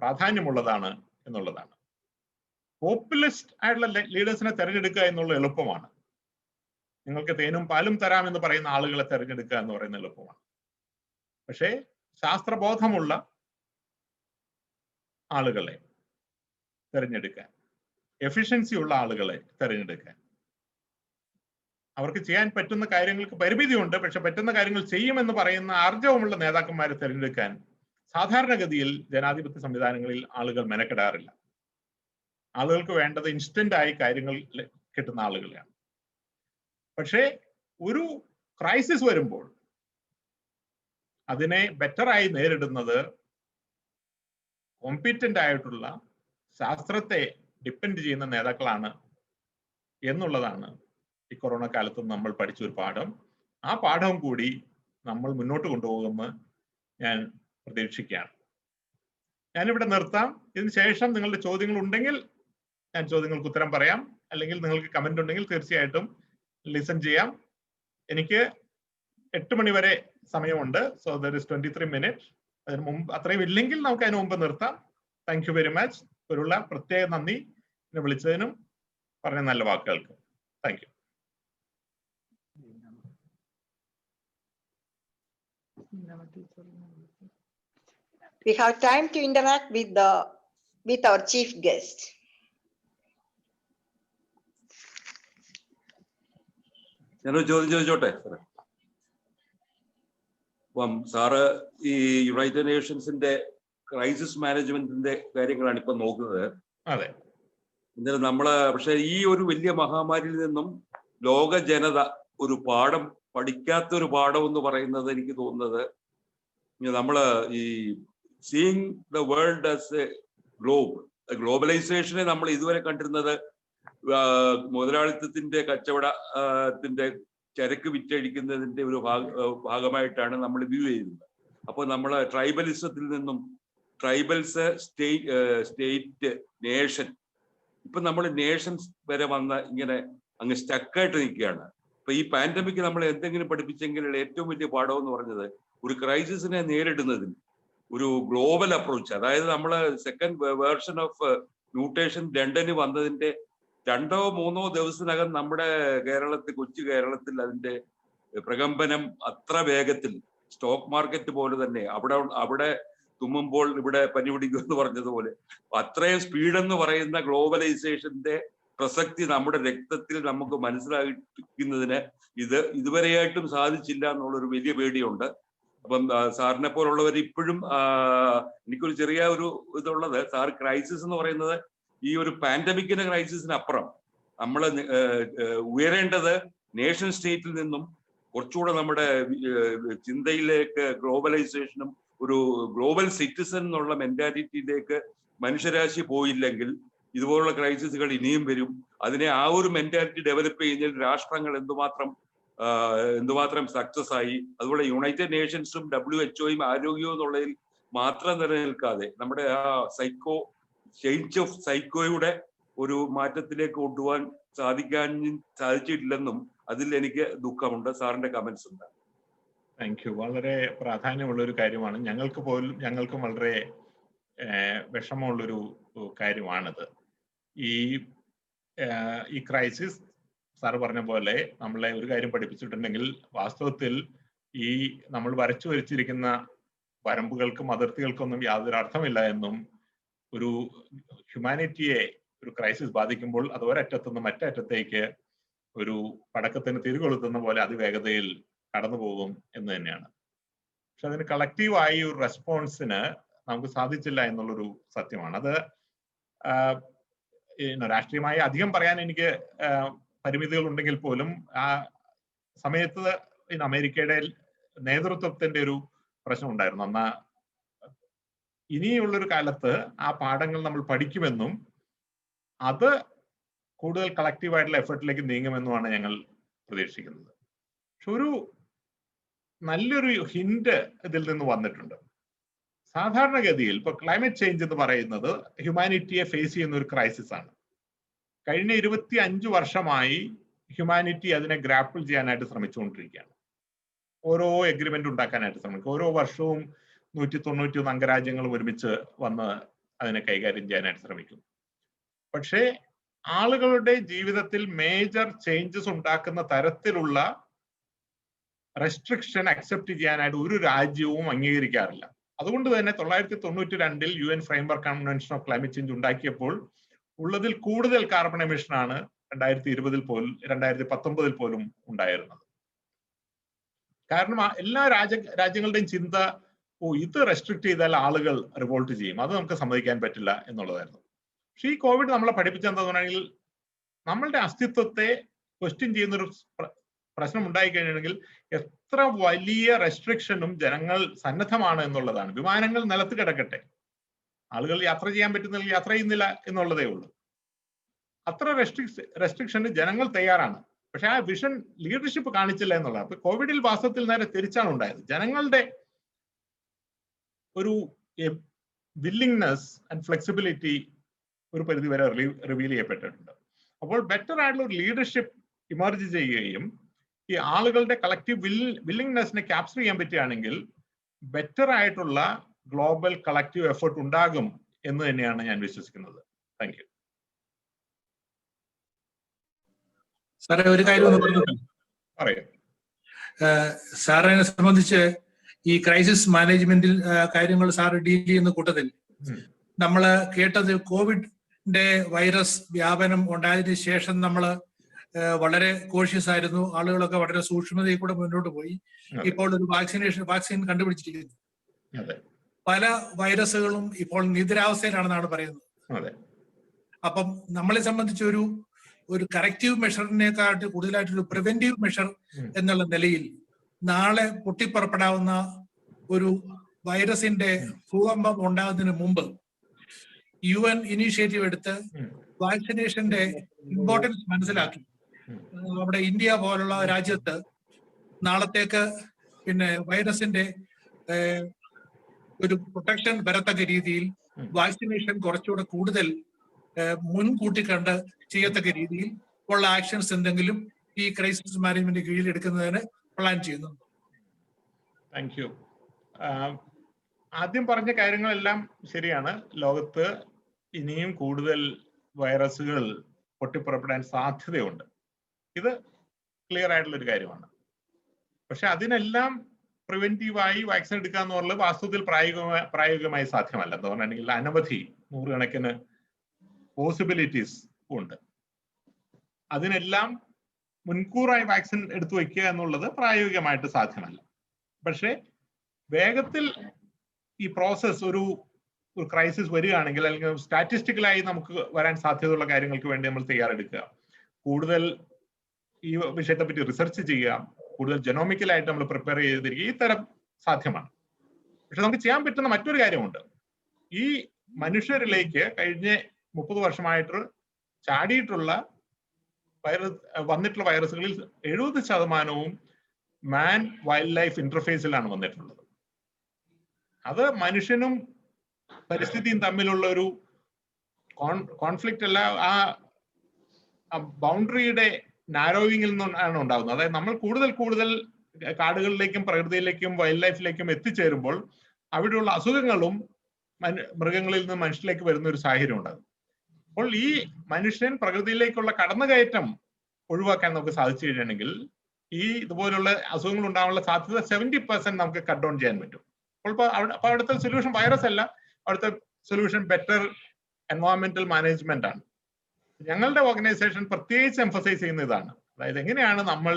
പ്രാധാന്യമുള്ളതാണ് എന്നുള്ളതാണ്. പോപ്പുലിസ്റ്റ് ആയിട്ടുള്ള ലീഡേഴ്സിനെ തെരഞ്ഞെടുക്കുക എന്നുള്ള എളുപ്പമാണ്. നിങ്ങൾക്ക് തേനും പാലും തരാമെന്ന് പറയുന്ന ആളുകളെ തെരഞ്ഞെടുക്കുക എന്ന് പറയുന്ന എളുപ്പമാണ്. പക്ഷേ ശാസ്ത്രബോധമുള്ള ആളുകളെ തെരഞ്ഞെടുക്കാൻ, എഫിഷ്യൻസി ഉള്ള ആളുകളെ തെരഞ്ഞെടുക്കാൻ, അവർക്ക് ചെയ്യാൻ പറ്റുന്ന കാര്യങ്ങൾക്ക് പരിമിതിയുണ്ട്, പക്ഷെ പറ്റുന്ന കാര്യങ്ങൾ ചെയ്യുമെന്ന് പറയുന്ന ആർജവമുള്ള നേതാക്കന്മാരെ തെരഞ്ഞെടുക്കാൻ സാധാരണഗതിയിൽ ജനാധിപത്യ സംവിധാനങ്ങളിൽ ആളുകൾ മെനക്കെടാറില്ല. ആളുകൾക്ക് വേണ്ടത് ഇൻസ്റ്റന്റ് ആയി കാര്യങ്ങൾ കിട്ടുന്ന ആളുകളെയാണ്. പക്ഷേ ഒരു ക്രൈസിസ് വരുമ്പോൾ അതിനെ ബെറ്ററായി നേരിടുന്നത് കോമ്പീറ്റന്റ് ആയിട്ടുള്ള, ശാസ്ത്രത്തെ ഡിപ്പെൻഡ് ചെയ്യുന്ന നേതാക്കളാണ് എന്നുള്ളതാണ് ഈ കൊറോണ കാലത്ത് നമ്മൾ പഠിച്ചൊരു പാഠം. ആ പാഠം കൂടി നമ്മൾ മുന്നോട്ട് കൊണ്ടുപോകുമെന്ന് ഞാൻ പ്രതീക്ഷിക്കുകയാണ്. ഞാനിവിടെ നിർത്താം. ഇതിന് ശേഷം നിങ്ങളുടെ ചോദ്യങ്ങൾ ഉണ്ടെങ്കിൽ ഞാൻ ചോദ്യങ്ങൾക്ക് ഉത്തരം പറയാം, അല്ലെങ്കിൽ നിങ്ങൾക്ക് കമന്റ് ഉണ്ടെങ്കിൽ തീർച്ചയായിട്ടും ലിസൺ ചെയ്യാം. എനിക്ക് 8 മണി വരെ സമയമുണ്ട്. So there is 23 minutes. അതിന് മുമ്പ് അത്രയും ഇല്ലെങ്കിൽ നമുക്ക് അതിന് മുമ്പ് നിർത്താം. Thank you very much. ഒരുള്ള പ്രത്യേക നന്ദി എന്നെ വിളിച്ചതിനും പറഞ്ഞ നല്ല വാക്കുകൾക്ക്. Thank you. We have time to interact with our chief guest. ഞാനൊരു ചോദ്യം ചോദിച്ചോട്ടെ സാറേ? അപ്പം സാറ് ഈ യുണൈറ്റഡ് നേഷൻസിന്റെ ക്രൈസിസ് മാനേജ്മെന്റിന്റെ കാര്യങ്ങളാണ് ഇപ്പൊ നോക്കുന്നത്. അതെ. എന്നാലും പക്ഷെ ഈ ഒരു വലിയ മഹാമാരിയിൽ നിന്നും ലോക ജനത ഒരു പാഠം പഠിക്കാത്ത ഒരു പാഠം എന്ന് പറയുന്നത് എനിക്ക് തോന്നുന്നത് നമ്മള് ഈ seeing the world as a ഗ്ലോബലൈസേഷനെ നമ്മൾ ഇതുവരെ കണ്ടിരുന്നത് മുതലാളിത്തത്തിന്റെ കച്ചവടത്തിന്റെ ചരക്ക് വിറ്റഴിക്കുന്നതിന്റെ ഒരു ഭാഗമായിട്ടാണ് നമ്മൾ വ്യൂ ചെയ്യുന്നത്. അപ്പോൾ നമ്മൾ ട്രൈബലിസത്തിൽ നിന്നും ട്രൈബൽസ്, സ്റ്റേറ്റ്, നേഷൻ, ഇപ്പൊ നമ്മൾ നേഷൻസ് വരെ വന്ന ഇങ്ങനെ അങ്ങ് സ്റ്റക്കായിട്ട് നിൽക്കുകയാണ്. ഇപ്പൊ ഈ പാൻഡമിക് നമ്മൾ എന്തെങ്കിലും പഠിപ്പിച്ചെങ്കിൽ ഏറ്റവും വലിയ പാഠം എന്ന് പറഞ്ഞത് ഒരു ക്രൈസിസിനെ നേരിടുന്നതിൽ ഒരു ഗ്ലോബൽ അപ്രോച്ച്, അതായത് നമ്മൾ second version of mutation London വന്നതിന്റെ 2 or 3 ദിവസത്തിനകം നമ്മുടെ കൊച്ചു കേരളത്തിൽ അതിന്റെ പ്രകമ്പനം അത്ര വേഗത്തിൽ, സ്റ്റോക്ക് മാർക്കറ്റ് പോലെ തന്നെ അവിടെ തുമ്മുമ്പോൾ ഇവിടെ പനി പിടിക്കുമെന്ന് പറഞ്ഞതുപോലെ അത്രയും സ്പീഡ് എന്ന് പറയുന്ന ഗ്ലോബലൈസേഷന്റെ പ്രസക്തി നമ്മുടെ രക്തത്തിൽ നമുക്ക് മനസ്സിലാക്കുന്നതിന് ഇതുവരെയായിട്ടും സാധിച്ചില്ല എന്നുള്ളൊരു വലിയ പേടിയുണ്ട്. അപ്പം സാറിനെ പോലുള്ളവർ ഇപ്പോഴും എനിക്കൊരു ചെറിയ ഒരു ഇതുള്ളത്, സാർ ക്രൈസിസ് എന്ന് പറയുന്നത് ഈ ഒരു പാൻഡമിക്കിന്റെ ക്രൈസിസിന് അപ്പുറം നമ്മൾ ഉയരേണ്ടത് നേഷൻ സ്റ്റേറ്റിൽ നിന്നും കുറച്ചുകൂടെ നമ്മുടെ ചിന്തയിലേക്ക് ഗ്ലോബലൈസേഷനും ഒരു ഗ്ലോബൽ സിറ്റിസൺ എന്നുള്ള മെന്റാലിറ്റിയിലേക്ക് മനുഷ്യരാശി പോയില്ലെങ്കിൽ ഇതുപോലുള്ള ക്രൈസിസുകൾ ഇനിയും വരും. അതിനെ ആ ഒരു മെന്റാലിറ്റി ഡെവലപ്പ് ചെയ്യുന്നതിൽ രാഷ്ട്രങ്ങൾ എന്തുമാത്രം സക്സസ് ആയി. അതുപോലെ യുണൈറ്റഡ് നേഷൻസും WHO ആരോഗ്യവും എന്നുള്ളതിൽ മാത്രം നിലനിൽക്കാതെ നമ്മുടെ ആ ചേഞ്ച് ഓഫ് സൈക്കോയുടെ ഒരു മാറ്റത്തിലേക്ക് കൊണ്ടുപോകാൻ സാധിച്ചിട്ടില്ലെന്നും അതിൽ എനിക്ക് ദുഃഖമുണ്ട്. സാറിന്റെ കമന്റ്സ് ഉണ്ട്. Thank you. വളരെ പ്രാധാന്യമുള്ള ഒരു കാര്യമാണ്. ഞങ്ങൾക്കും വളരെ വിഷമമുള്ളൊരു കാര്യമാണിത്. ഈ ക്രൈസിസ് സാർ പറഞ്ഞ പോലെ നമ്മളെ ഒരു കാര്യം പഠിപ്പിച്ചിട്ടുണ്ടെങ്കിൽ, വാസ്തവത്തിൽ ഈ നമ്മൾ വരച്ചു വരച്ചിരിക്കുന്ന വരമ്പുകൾക്കും അതിർത്തികൾക്കൊന്നും യാതൊരു അർത്ഥമില്ല എന്നും, ഒരു ഹ്യൂമാനിറ്റിയെ ഒരു ക്രൈസിസ് ബാധിക്കുമ്പോൾ അത് ഒരറ്റത്തുനിന്ന് മറ്റേ അറ്റത്തേക്ക് ഒരു പടക്കത്തിന് തിരികൊളുത്തുന്ന പോലെ അതിവേഗതയിൽ കടന്നു പോകും എന്ന് തന്നെയാണ്. പക്ഷെ അതിന് കളക്റ്റീവായി ഒരു റെസ്പോൺസിന് നമുക്ക് സാധിച്ചില്ല എന്നുള്ളൊരു സത്യമാണ്. അത് രാഷ്ട്രീയമായി അധികം പറയാൻ എനിക്ക് പരിമിതികൾ ഉണ്ടെങ്കിൽ പോലും ആ സമയത്ത് അമേരിക്കയുടെ നേതൃത്വത്തിന്റെ ഒരു പ്രശ്നം ഉണ്ടായിരുന്നു. എന്നാ ഇനിയുള്ളൊരു കാലത്ത് ആ പാഠങ്ങൾ നമ്മൾ പഠിക്കുമെന്നും അത് കൂടുതൽ കളക്റ്റീവായിട്ടുള്ള എഫേർട്ടിലേക്ക് നീങ്ങുമെന്നുമാണ് ഞങ്ങൾ പ്രതീക്ഷിക്കുന്നത്. പക്ഷെ ഒരു നല്ലൊരു ഹിന്റ് ഇതിൽ നിന്ന് വന്നിട്ടുണ്ട്. സാധാരണഗതിയിൽ ഇപ്പൊ ക്ലൈമറ്റ് ചേഞ്ച് എന്ന് പറയുന്നത് ഹ്യൂമാനിറ്റിയെ ഫേസ് ചെയ്യുന്ന ഒരു ക്രൈസിസ് ആണ്. കഴിഞ്ഞ 25 വർഷമായി ഹ്യൂമാനിറ്റി അതിനെ ഗ്രാപ്പിൾ ചെയ്യാനായിട്ട് ശ്രമിച്ചുകൊണ്ടിരിക്കുകയാണ്. ഓരോ എഗ്രിമെന്റ് ഉണ്ടാക്കാനായിട്ട് ശ്രമിക്കും. ഓരോ വർഷവും 191 അംഗരാജ്യങ്ങളും ഒരുമിച്ച് വന്ന് അതിനെ കൈകാര്യം ചെയ്യാനായിട്ട് ശ്രമിക്കും. പക്ഷേ ആളുകളുടെ ജീവിതത്തിൽ മേജർ ചേഞ്ചസ് ഉണ്ടാക്കുന്ന തരത്തിലുള്ള റെസ്ട്രിക്ഷൻ അക്സെപ്റ്റ് ചെയ്യാനായിട്ട് ഒരു രാജ്യവും അംഗീകരിക്കാറില്ല. അതുകൊണ്ട് തന്നെ 1992 UN framework convention of climate change ഉണ്ടാക്കിയപ്പോൾ ഉള്ളതിൽ കൂടുതൽ കാർബൺ എമിഷൻ ആണ് 2019 പോലും ഉണ്ടായിരുന്നത്. കാരണം എല്ലാ രാജ്യങ്ങളുടെയും ചിന്ത, ഇത് റെസ്ട്രിക്ട് ചെയ്താൽ ആളുകൾ റിവോൾട്ട് ചെയ്യും, അത് നമുക്ക് സമ്മതിക്കാൻ പറ്റില്ല എന്നുള്ളതായിരുന്നു. പക്ഷെ ഈ കോവിഡ് നമ്മളെ പഠിപ്പിച്ചെന്താണെങ്കിൽ, നമ്മളുടെ അസ്തിത്വത്തെ ക്വസ്റ്റ്യൻ ചെയ്യുന്നൊരു പ്രശ്നം ഉണ്ടായിക്കഴിഞ്ഞെങ്കിൽ എത്ര വലിയ റെസ്ട്രിക്ഷനും ജനങ്ങൾ സന്നദ്ധമാണ് എന്നുള്ളതാണ്. വിമാനങ്ങൾ നിലത്ത് കിടക്കട്ടെ, ആളുകൾ യാത്ര ചെയ്യാൻ പറ്റുന്നില്ല, യാത്ര ചെയ്യുന്നില്ല എന്നുള്ളതേ ഉള്ളൂ. അത്ര റെസ്ട്രിക്ഷന് ജനങ്ങൾ തയ്യാറാണ്. പക്ഷെ ആ വിഷൻ ലീഡർഷിപ്പ് കാണിച്ചില്ല എന്നുള്ളതാണ്. അപ്പൊ കോവിഡിൽ വാസ്തവത്തിൽ നേരെ തിരിച്ചാണ് ഉണ്ടായത്. ജനങ്ങളുടെ ഒരു വില്ലിങ്നെസ് ആൻഡ് ഫ്ലെക്സിബിലിറ്റി ഒരു പരിധിവരെ റിവീൽ ചെയ്യപ്പെട്ടിട്ടുണ്ട്. അപ്പോൾ ബെറ്റർ ആയിട്ടുള്ള ഒരു ലീഡർഷിപ്പ് ഇമർജ് ചെയ്യുകയും ഈ ആളുകളുടെ കളക്റ്റീവ് വില്ലിങ്നെസ്സിനെ ക്യാപ്ചർ ചെയ്യാൻ പറ്റുകയാണെങ്കിൽ ബെറ്റർ ആയിട്ടുള്ള ഗ്ലോബൽ കളക്റ്റീവ് എഫേർട്ട് ഉണ്ടാകും എന്ന് തന്നെയാണ് ഞാൻ വിശ്വസിക്കുന്നത്. Thank you. സാറേ, ഒരു കാര്യം ഒന്ന് പറഞ്ഞു പറയാം. സാറിനെ സംബന്ധിച്ച് ഈ ക്രൈസിസ് മാനേജ്മെന്റിൽ കാര്യങ്ങൾ സാറ് ഡീൽ ചെയ്യുന്ന കൂട്ടത്തിൽ നമ്മൾ കേട്ടത്, കോവിഡിന്റെ വൈറസ് വ്യാപനം ഉണ്ടായതിനു ശേഷം നമ്മൾ വളരെ കോഷ്യസ് ആയിരുന്നു, ആളുകളൊക്കെ വളരെ സൂക്ഷ്മതയിൽ കൂടെ മുന്നോട്ട് പോയി. ഇപ്പോൾ ഒരു വാക്സിൻ കണ്ടുപിടിച്ചിരിക്കുന്നു. പല വൈറസുകളും ഇപ്പോൾ നിദ്രാവസ്ഥയിലാണെന്നാണ് പറയുന്നത്. അതെ. അപ്പം നമ്മളെ സംബന്ധിച്ച് ഒരു കറക്റ്റീവ് മെഷറിനെക്കാട്ട് കൂടുതലായിട്ടൊരു പ്രിവെന്റീവ് മെഷർ എന്നുള്ള നിലയിൽ നാളെ പൊട്ടിപ്പുറപ്പെടാവുന്ന ഒരു വൈറസിന്റെ ഭൂകമ്പം ഉണ്ടാകുന്നതിന് മുമ്പ് UN ഇനീഷ്യേറ്റീവ് എടുത്ത് വാക്സിനേഷന്റെ ഇമ്പോർട്ടൻസ് മനസ്സിലാക്കി നമ്മുടെ ഇന്ത്യ പോലുള്ള രാജ്യത്ത് നാളത്തേക്ക് പിന്നെ വൈറസിന്റെ ഒരു പ്രൊട്ടക്ഷൻ വരത്തക്ക രീതിയിൽ വാക്സിനേഷൻ കുറച്ചുകൂടെ കൂടുതൽ മുൻകൂട്ടി കണ്ട് ചെയ്യത്തക്ക രീതിയിൽ ഉള്ള ആക്ഷൻസ് എന്തെങ്കിലും ഈ ക്രൈസിസ് മാനേജ്മെന്റ് കീഴിൽ എടുക്കുന്നതിന് പ്ലാൻ ചെയ്യുന്നുണ്ട്. Thank you. ആദ്യം പറഞ്ഞ കാര്യങ്ങളെല്ലാം ശരിയാണ്. ലോകത്ത് ഇനിയും കൂടുതൽ വൈറസുകൾ പൊട്ടിപ്പുറപ്പെടാൻ സാധ്യതയുണ്ട്. ഇത് ക്ലിയർ ആയിട്ടുള്ള ഒരു കാര്യമാണ്. പക്ഷെ അതിനെല്ലാം പ്രിവെന്റീവായി വാക്സിൻ എടുക്കുക എന്ന് പറഞ്ഞാൽ വാസ്തവത്തിൽ പ്രായോഗികമായി സാധ്യമല്ല. എന്ന് പറഞ്ഞിട്ടുണ്ടെങ്കിൽ അനവധി നൂറുകണക്കിന് പോസിബിലിറ്റീസ് ഉണ്ട്. അതിനെല്ലാം മുൻകൂറായി വാക്സിൻ എടുത്തു വയ്ക്കുക എന്നുള്ളത് പ്രായോഗികമായിട്ട് സാധ്യമല്ല. പക്ഷേ വേഗത്തിൽ ഈ പ്രോസസ് ഒരു ക്രൈസിസ് വരികയാണെങ്കിൽ അല്ലെങ്കിൽ സ്റ്റാറ്റിസ്റ്റിക്കലായി നമുക്ക് വരാൻ സാധ്യതയുള്ള കാര്യങ്ങൾക്ക് വേണ്ടി നമ്മൾ തയ്യാറെടുക്കുക, കൂടുതൽ ഈ വിഷയത്തെ പറ്റി റിസർച്ച് ചെയ്യുക, കൂടുതൽ ജനോമിക്കലായിട്ട് നമ്മൾ പ്രിപ്പയർ ചെയ്തിരിക്കുക, ഈ തരം സാധ്യമാണ്. പക്ഷെ നമുക്ക് ചെയ്യാൻ പറ്റുന്ന മറ്റൊരു കാര്യമുണ്ട്. ഈ മനുഷ്യരിലേക്ക് കഴിഞ്ഞ 30 വർഷമായിട്ട് ചാടിയിട്ടുള്ള വന്നിട്ടുള്ള വൈറസുകളിൽ 70% മാൻ വൈൽഡ് ലൈഫ് ഇന്റർഫേസിലാണ് വന്നിട്ടുള്ളത്. അത് മനുഷ്യനും പരിസ്ഥിതിയും തമ്മിലുള്ള ഒരു കോൺഫ്ലിക്റ്റ് അല്ല, ആ ബൗണ്ടറിയുടെ നാരോയിങ്ങിൽ നിന്നാണ് ഉണ്ടാകുന്നത്. അതായത് നമ്മൾ കൂടുതൽ കാടുകളിലേക്കും പ്രകൃതിയിലേക്കും വൈൽഡ് ലൈഫിലേക്കും എത്തിച്ചേരുമ്പോൾ അവിടെയുള്ള അസുഖങ്ങളും മൃഗങ്ങളിൽ നിന്ന് മനുഷ്യരിലേക്ക് വരുന്ന ഒരു സാഹചര്യം ഉണ്ടാകും. അപ്പോൾ ഈ മനുഷ്യൻ പ്രകൃതിയിലേക്കുള്ള കടന്നുകയറ്റം ഒഴിവാക്കാൻ നമുക്ക് സാധിച്ചു കഴിഞ്ഞിട്ടുണ്ടെങ്കിൽ ഈ ഇതുപോലുള്ള അസുഖങ്ങൾ ഉണ്ടാകാനുള്ള സാധ്യത 70% നമുക്ക് കട്ട് ഡൗൺ ചെയ്യാൻ പറ്റും. അപ്പോൾ അവിടുത്തെ സൊല്യൂഷൻ വൈറസ് അല്ല, അവിടുത്തെ സൊല്യൂഷൻ ബെറ്റർ എൻവയോൺമെന്റൽ മാനേജ്മെന്റ് ആണ്. ഞങ്ങളുടെ ഓർഗനൈസേഷൻ പ്രത്യേകിച്ച് എംഫസൈസ് ചെയ്യുന്ന ഇതാണ്. അതായത് എങ്ങനെയാണ് നമ്മൾ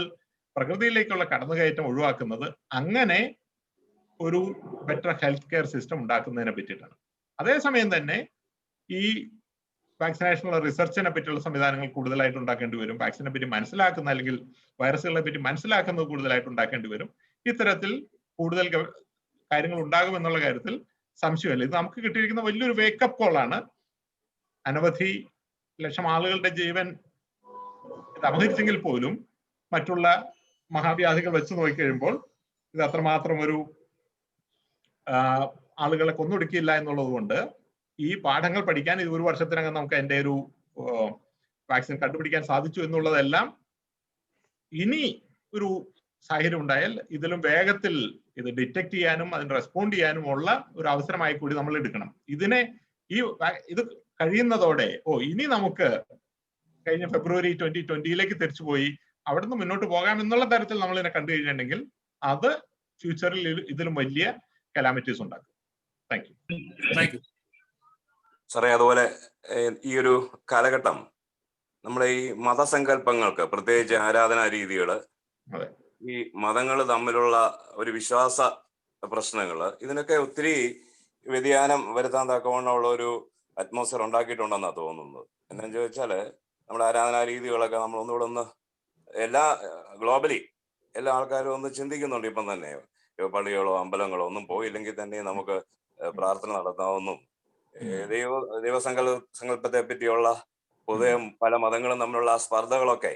പ്രകൃതിയിലേക്കുള്ള കടന്നുകയറ്റം ഒഴിവാക്കുന്നത്, അങ്ങനെ ഒരു ബെറ്റർ ഹെൽത്ത് കെയർ സിസ്റ്റം ഉണ്ടാക്കുന്നതിനെ പറ്റിയിട്ടാണ്. അതേസമയം തന്നെ ഈ വാക്സിനേഷനുള്ള റിസർച്ചിനെ പറ്റിയുള്ള സംവിധാനങ്ങൾ കൂടുതലായിട്ട് ഉണ്ടാക്കേണ്ടി വരും. വാക്സിനെ പറ്റി മനസ്സിലാക്കുന്ന അല്ലെങ്കിൽ വൈറസുകളെ പറ്റി മനസ്സിലാക്കുന്നത് കൂടുതലായിട്ട് ഉണ്ടാക്കേണ്ടി വരും. ഇത്തരത്തിൽ കൂടുതൽ കാര്യങ്ങൾ ഉണ്ടാകും എന്നുള്ള കാര്യത്തിൽ സംശയമില്ല. ഇത് നമുക്ക് കിട്ടിയിരിക്കുന്ന വലിയൊരു വേക്കപ്പ് കോളാണ്. അനവധി ലക്ഷം ആളുകളുടെ ജീവൻ ഇത് അപഹരിച്ചെങ്കിൽ പോലും മറ്റുള്ള മഹാവ്യാധികൾ വെച്ച് നോക്കിക്കഴിയുമ്പോൾ ഇത് അത്രമാത്രം ഒരു ആളുകളെ കൊന്നൊടുക്കിയില്ല എന്നുള്ളത് കൊണ്ട് ഈ പാഠങ്ങൾ പഠിക്കാൻ ഇത് 1 വർഷത്തിനകം നമുക്ക് അതിന്റെ ഒരു വാക്സിൻ കണ്ടുപിടിക്കാൻ സാധിച്ചു എന്നുള്ളതെല്ലാം ഇനി ഒരു സാഹചര്യം ഉണ്ടായാൽ ഇതിലും വേഗത്തിൽ ഇത് ഡിറ്റക്ട് ചെയ്യാനും അതിന് റെസ്പോണ്ട് ചെയ്യാനും ഉള്ള ഒരു അവസരമായി കൂടി നമ്മൾ എടുക്കണം. ഇത് കഴിയുന്നതോടെ ഇനി നമുക്ക് കഴിഞ്ഞ ഫെബ്രുവരി 2020 തിരിച്ചുപോയി അവിടുന്ന് മുന്നോട്ട് പോകാം എന്നുള്ള തരത്തിൽ നമ്മൾ ഇതിനെ കണ്ടു കഴിഞ്ഞിട്ടുണ്ടെങ്കിൽ അത് ഫ്യൂച്ചറിൽ ഇതിലും വലിയ കലാമിറ്റീസ് ഉണ്ടാക്കും. Thank you. സാറേ, അതുപോലെ ഈ ഒരു കാലഘട്ടം നമ്മുടെ ഈ മതസങ്കല്പങ്ങൾക്ക്, പ്രത്യേകിച്ച് ആരാധനാ രീതികള്, ഈ മതങ്ങൾ തമ്മിലുള്ള ഒരു വിശ്വാസ പ്രശ്നങ്ങള്, ഇതിനൊക്കെ ഒത്തിരി വ്യതിയാനം വരുത്താൻ തക്കവണ്ണമുള്ള ഒരു അറ്റ്മോസ്ഫിയർ ഉണ്ടാക്കിയിട്ടുണ്ടെന്നാണ് തോന്നുന്നത്. എന്താണെന്ന് ചോദിച്ചാല് നമ്മുടെ ആരാധനാ രീതികളൊക്കെ നമ്മൾ ഒന്നുകൂടെ ഗ്ലോബലി എല്ലാ ആൾക്കാരും ഒന്ന് ചിന്തിക്കുന്നുണ്ട്. ഇപ്പം തന്നെ പള്ളികളോ അമ്പലങ്ങളോ ഒന്നും പോയില്ലെങ്കിൽ തന്നെ നമുക്ക് പ്രാർത്ഥന നടത്താവുന്നും ദൈവസങ്കല്പത്തെ പറ്റിയുള്ള പൊതുവെ പല മതങ്ങളും തമ്മിലുള്ള സ്പർദ്ധകളൊക്കെ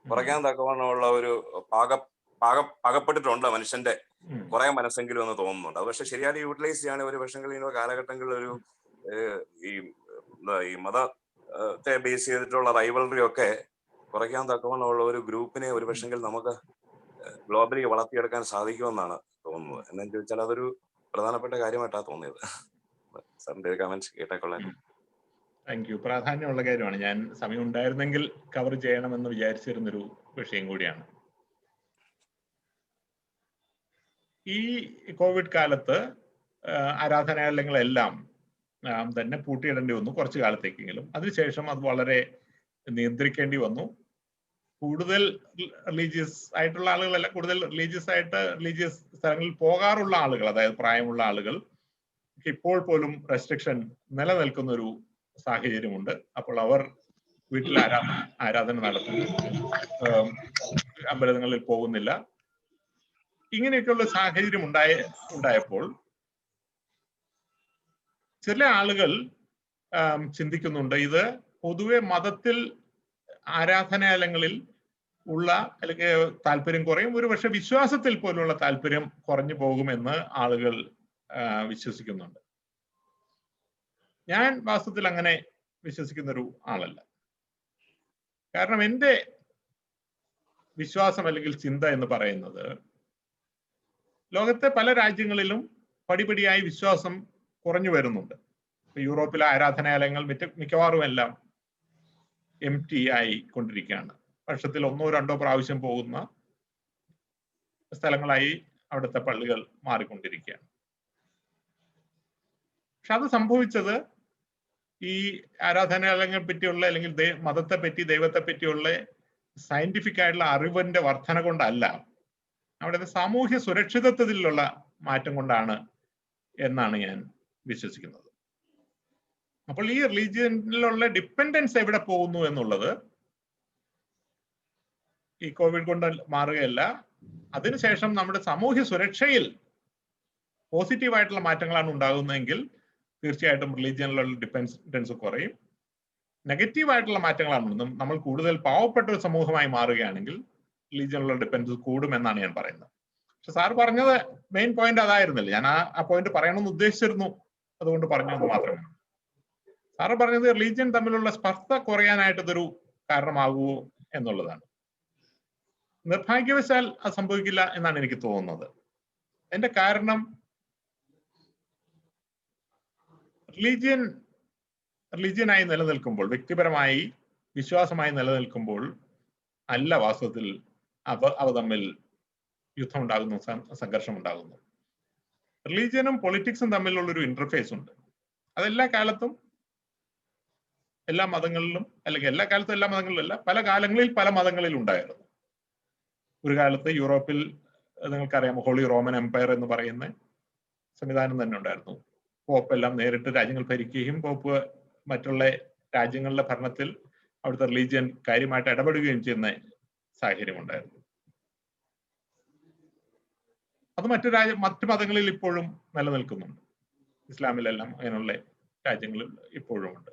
കുറയ്ക്കാൻ തക്കവണ്ണമുള്ള ഒരു പാകപ്പെട്ടിട്ടുണ്ട് മനുഷ്യന്റെ കുറെ മനസ്സെങ്കിലും എന്ന് തോന്നുന്നുണ്ട്. അത് പക്ഷെ ശരിയായി യൂട്ടിലൈസ് ചെയ്യാണ് ഒരു പക്ഷെങ്കിൽ കാലഘട്ടങ്ങളിൽ ഒരു ഈ മതത്തെ ബേസ് ചെയ്തിട്ടുള്ള റൈവലറി ഒക്കെ കുറയ്ക്കാൻ തക്കവണ്ണമുള്ള ഒരു ഗ്രൂപ്പിനെ ഒരു പക്ഷെങ്കിൽ നമുക്ക് ഗ്ലോബലി വളർത്തിയെടുക്കാൻ സാധിക്കുമെന്നാണ് തോന്നുന്നത്. എന്നു ചോദിച്ചാൽ അതൊരു പ്രധാനപ്പെട്ട കാര്യമായിട്ടാണ് തോന്നിയത്. സാറിന്റെ കമന്റ്സ് കേട്ടേക്കൊള്ളാൻ. Thank you. പ്രാധാന്യമുള്ള കാര്യമാണ്. ഞാൻ സമയം ഉണ്ടായിരുന്നെങ്കിൽ കവർ ചെയ്യണമെന്ന് വിചാരിച്ചിരുന്നൊരു വിഷയം കൂടിയാണ്. ഈ കോവിഡ് കാലത്ത് ആരാധനാലയങ്ങളെല്ലാം തന്നെ പൂട്ടിയിടേണ്ടി വന്നു കുറച്ചു കാലത്തേക്കെങ്കിലും. അതിനുശേഷം അത് വളരെ നിയന്ത്രിക്കേണ്ടി വന്നു. കൂടുതൽ റിലീജിയസ് ആയിട്ടുള്ള ആളുകളല്ല, കൂടുതൽ റിലീജിയസ് സ്ഥലങ്ങളിൽ പോകാറുള്ള ആളുകൾ, അതായത് പ്രായമുള്ള ആളുകൾ ഇപ്പോൾ പോലും റെസ്ട്രിക്ഷൻ നിലനിൽക്കുന്ന ഒരു സാഹചര്യമുണ്ട്. അപ്പോൾ അവർ വീട്ടിൽ ആരാധന നടത്തുന്നു, അമ്പലങ്ങളിൽ പോകുന്നില്ല. ഇങ്ങനെയൊക്കെയുള്ള സാഹചര്യം ഉണ്ടായപ്പോൾ ചില ആളുകൾ ചിന്തിക്കുന്നുണ്ട്, ഇത് പൊതുവെ മതത്തിൽ ആരാധനാലയങ്ങളിൽ ഉള്ള അല്ലെങ്കിൽ താല്പര്യം കുറയും, ഒരുപക്ഷെ വിശ്വാസത്തിൽ പോലുള്ള താല്പര്യം കുറഞ്ഞു പോകുമെന്ന് ആളുകൾ വിശ്വസിക്കുന്നുണ്ട്. ഞാൻ വാസ്തവത്തിൽ അങ്ങനെ വിശ്വസിക്കുന്ന ഒരു ആളല്ല. കാരണം എൻ്റെ വിശ്വാസം അല്ലെങ്കിൽ ചിന്ത എന്ന് പറയുന്നത്, ലോകത്തെ പല രാജ്യങ്ങളിലും പടിപടിയായി വിശ്വാസം കുറഞ്ഞു വരുന്നുണ്ട്. യൂറോപ്പിലെ ആരാധനാലയങ്ങൾ മിക്കവാറും എല്ലാം എംപ്റ്റി ആയി കൊണ്ടിരിക്കുകയാണ്. വർഷത്തിൽ 1-2 പ്രാവശ്യം പോകുന്ന സ്ഥലങ്ങളായി അവിടുത്തെ പള്ളികൾ മാറിക്കൊണ്ടിരിക്കുകയാണ്. പക്ഷെ അത് സംഭവിച്ചത് ഈ ആരാധനാലയങ്ങളെ പറ്റിയുള്ള അല്ലെങ്കിൽ മതത്തെ പറ്റി, ദൈവത്തെ പറ്റിയുള്ള സയന്റിഫിക് ആയിട്ടുള്ള അറിവിന്റെ വർധന കൊണ്ടല്ല, അവിടുത്തെ സാമൂഹ്യ സുരക്ഷിതത്വത്തിലുള്ള മാറ്റം കൊണ്ടാണ് എന്നാണ് ഞാൻ വിശ്വസിക്കുന്നത്. അപ്പോൾ ഈ റിലീജിയനിലുള്ള ഡിപ്പെൻഡൻസ് എവിടെ പോകുന്നു എന്നുള്ളത് ഈ കോവിഡ് കൊണ്ട് മാറുകയല്ല, അതിനുശേഷം നമ്മുടെ സാമൂഹ്യ സുരക്ഷയിൽ പോസിറ്റീവായിട്ടുള്ള മാറ്റങ്ങളാണ് ഉണ്ടാകുന്നതെങ്കിൽ തീർച്ചയായിട്ടും റിലീജിയനിലുള്ള ഡിപ്പെൻഡൻസ് കുറയും. നെഗറ്റീവായിട്ടുള്ള മാറ്റങ്ങളാണ്, നമ്മൾ കൂടുതൽ പാവപ്പെട്ട ഒരു സമൂഹമായി മാറുകയാണെങ്കിൽ റിലീജിയനിലുള്ള ഡിപ്പെൻഡൻസ് കൂടുമെന്നാണ് ഞാൻ പറയുന്നത്. പക്ഷെ സാർ പറഞ്ഞത് മെയിൻ പോയിന്റ് അതായിരുന്നില്ല. ഞാൻ ആ പോയിന്റ് പറയണമെന്ന് ഉദ്ദേശിച്ചിരുന്നു, അതുകൊണ്ട് പറഞ്ഞത് മാത്രമേ. സാറ് പറഞ്ഞത് റിലീജിയൻ തമ്മിലുള്ള സ്പർദ്ധ കുറയാനായിട്ട് ഇതൊരു കാരണമാകുമോ എന്നുള്ളതാണ്. നിർഭാഗ്യവശാൽ അത് സംഭവിക്കില്ല എന്നാണ് എനിക്ക് തോന്നുന്നത്. അതിന്റെ കാരണം റിലീജിയനായി നിലനിൽക്കുമ്പോൾ, വ്യക്തിപരമായി വിശ്വാസമായി നിലനിൽക്കുമ്പോൾ അല്ല വാസ്തവത്തിൽ അവ തമ്മിൽ യുദ്ധം ഉണ്ടാകുന്നു, സംഘർഷം ഉണ്ടാകുന്നു. റിലീജിയനും പൊളിറ്റിക്സും തമ്മിലുള്ളൊരു ഇന്റർഫേസ് ഉണ്ട്. അതെല്ലാ കാലത്തും എല്ലാ മതങ്ങളിലും, അല്ലെങ്കിൽ എല്ലാ കാലത്തും എല്ലാ മതങ്ങളിലും അല്ല, പല കാലങ്ങളിൽ പല മതങ്ങളിൽ ഉണ്ടായിരുന്നു. ഒരു കാലത്ത് യൂറോപ്പിൽ നിങ്ങൾക്കറിയാം, ഹോളി റോമൻ എംപയർ എന്ന് പറയുന്ന സംവിധാനം തന്നെ ഉണ്ടായിരുന്നു. പോപ്പ് എല്ലാം നേരിട്ട് രാജ്യങ്ങൾ ഭരിക്കുകയും പോപ്പ് മറ്റുള്ള രാജ്യങ്ങളുടെ ഭരണത്തിൽ അവിടുത്തെ റിലീജിയൻ കാര്യമായിട്ട് ഇടപെടുകയും ചെയ്യുന്ന സാഹചര്യം ഉണ്ടായിരുന്നു. അത് മറ്റു മതങ്ങളിൽ ഇപ്പോഴും നിലനിൽക്കുന്നുണ്ട്. ഇസ്ലാമിലെല്ലാം അങ്ങനെയുള്ള രാജ്യങ്ങളിൽ ഇപ്പോഴും ഉണ്ട്.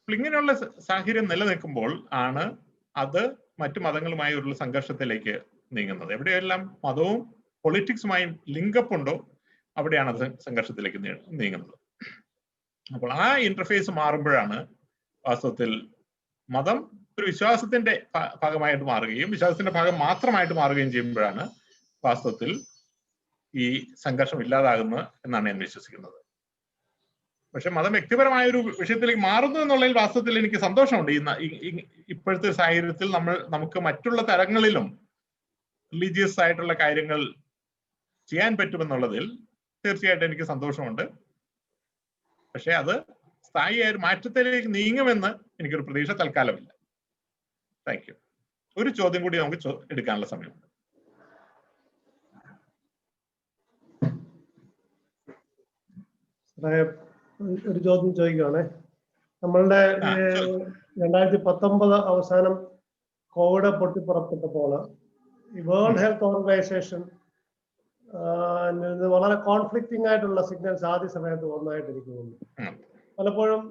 ഇങ്ങനെയുള്ള സാഹചര്യം നിലനിൽക്കുമ്പോൾ ആണ് അത് മറ്റു മതങ്ങളുമായുള്ള സംഘർഷത്തിലേക്ക് നീങ്ങുന്നത്. എവിടെയെല്ലാം മതവും പൊളിറ്റിക്സുമായും ലിങ്കപ്പ് ഉണ്ടോ അവിടെയാണ് അത് സംഘർഷത്തിലേക്ക് നീങ്ങുന്നത്. അപ്പോൾ ആ ഇന്റർഫേസ് മാറുമ്പോഴാണ് വാസ്തവത്തിൽ മതം ഒരു വിശ്വാസത്തിന്റെ ഭാഗമായിട്ട് മാറുകയും വിശ്വാസത്തിന്റെ ഭാഗം മാത്രമായിട്ട് മാറുകയും ചെയ്യുമ്പോഴാണ് വാസ്തവത്തിൽ ഈ സംഘർഷം ഇല്ലാതാകുന്നത് എന്നാണ് ഞാൻ വിശ്വസിക്കുന്നത്. പക്ഷെ മതം വ്യക്തിപരമായ ഒരു വിഷയത്തിലേക്ക് മാറുന്നു എന്നുള്ളതിൽ വാസ്തവത്തിൽ എനിക്ക് സന്തോഷമുണ്ട്. ഇപ്പോഴത്തെ സാഹചര്യത്തിൽ നമുക്ക് മറ്റുള്ള തലങ്ങളിലും റിലീജിയസ് ആയിട്ടുള്ള കാര്യങ്ങൾ ചെയ്യാൻ പറ്റുമെന്നുള്ളതിൽ തീർച്ചയായിട്ടും എനിക്ക് സന്തോഷമുണ്ട്. പക്ഷെ അത് സ്ഥായിയായ ഒരു മാറ്റത്തിലേക്ക് നീങ്ങുമെന്ന് എനിക്കൊരു പ്രതീക്ഷ തൽക്കാലമില്ല. Thank you. ഒരു ചോദ്യം കൂടി നമുക്ക് എടുക്കാനുള്ള സമയമുണ്ട്. ഒരു ചോദ്യം ചോദിക്കുകയാണേ. നമ്മളുടെ 2019 അവസാനം കോവിഡ് പൊട്ടിപ്പുറപ്പെട്ടപ്പോൾ ഈ വേൾഡ് ഹെൽത്ത് ഓർഗനൈസേഷൻ വളരെ കോൺഫ്ലിക്റ്റിംഗ് ആയിട്ടുള്ള സിഗ്നൽസ് ആദ്യ സമയത്ത് വന്നതായിട്ട് എനിക്ക് തോന്നുന്നു. പലപ്പോഴും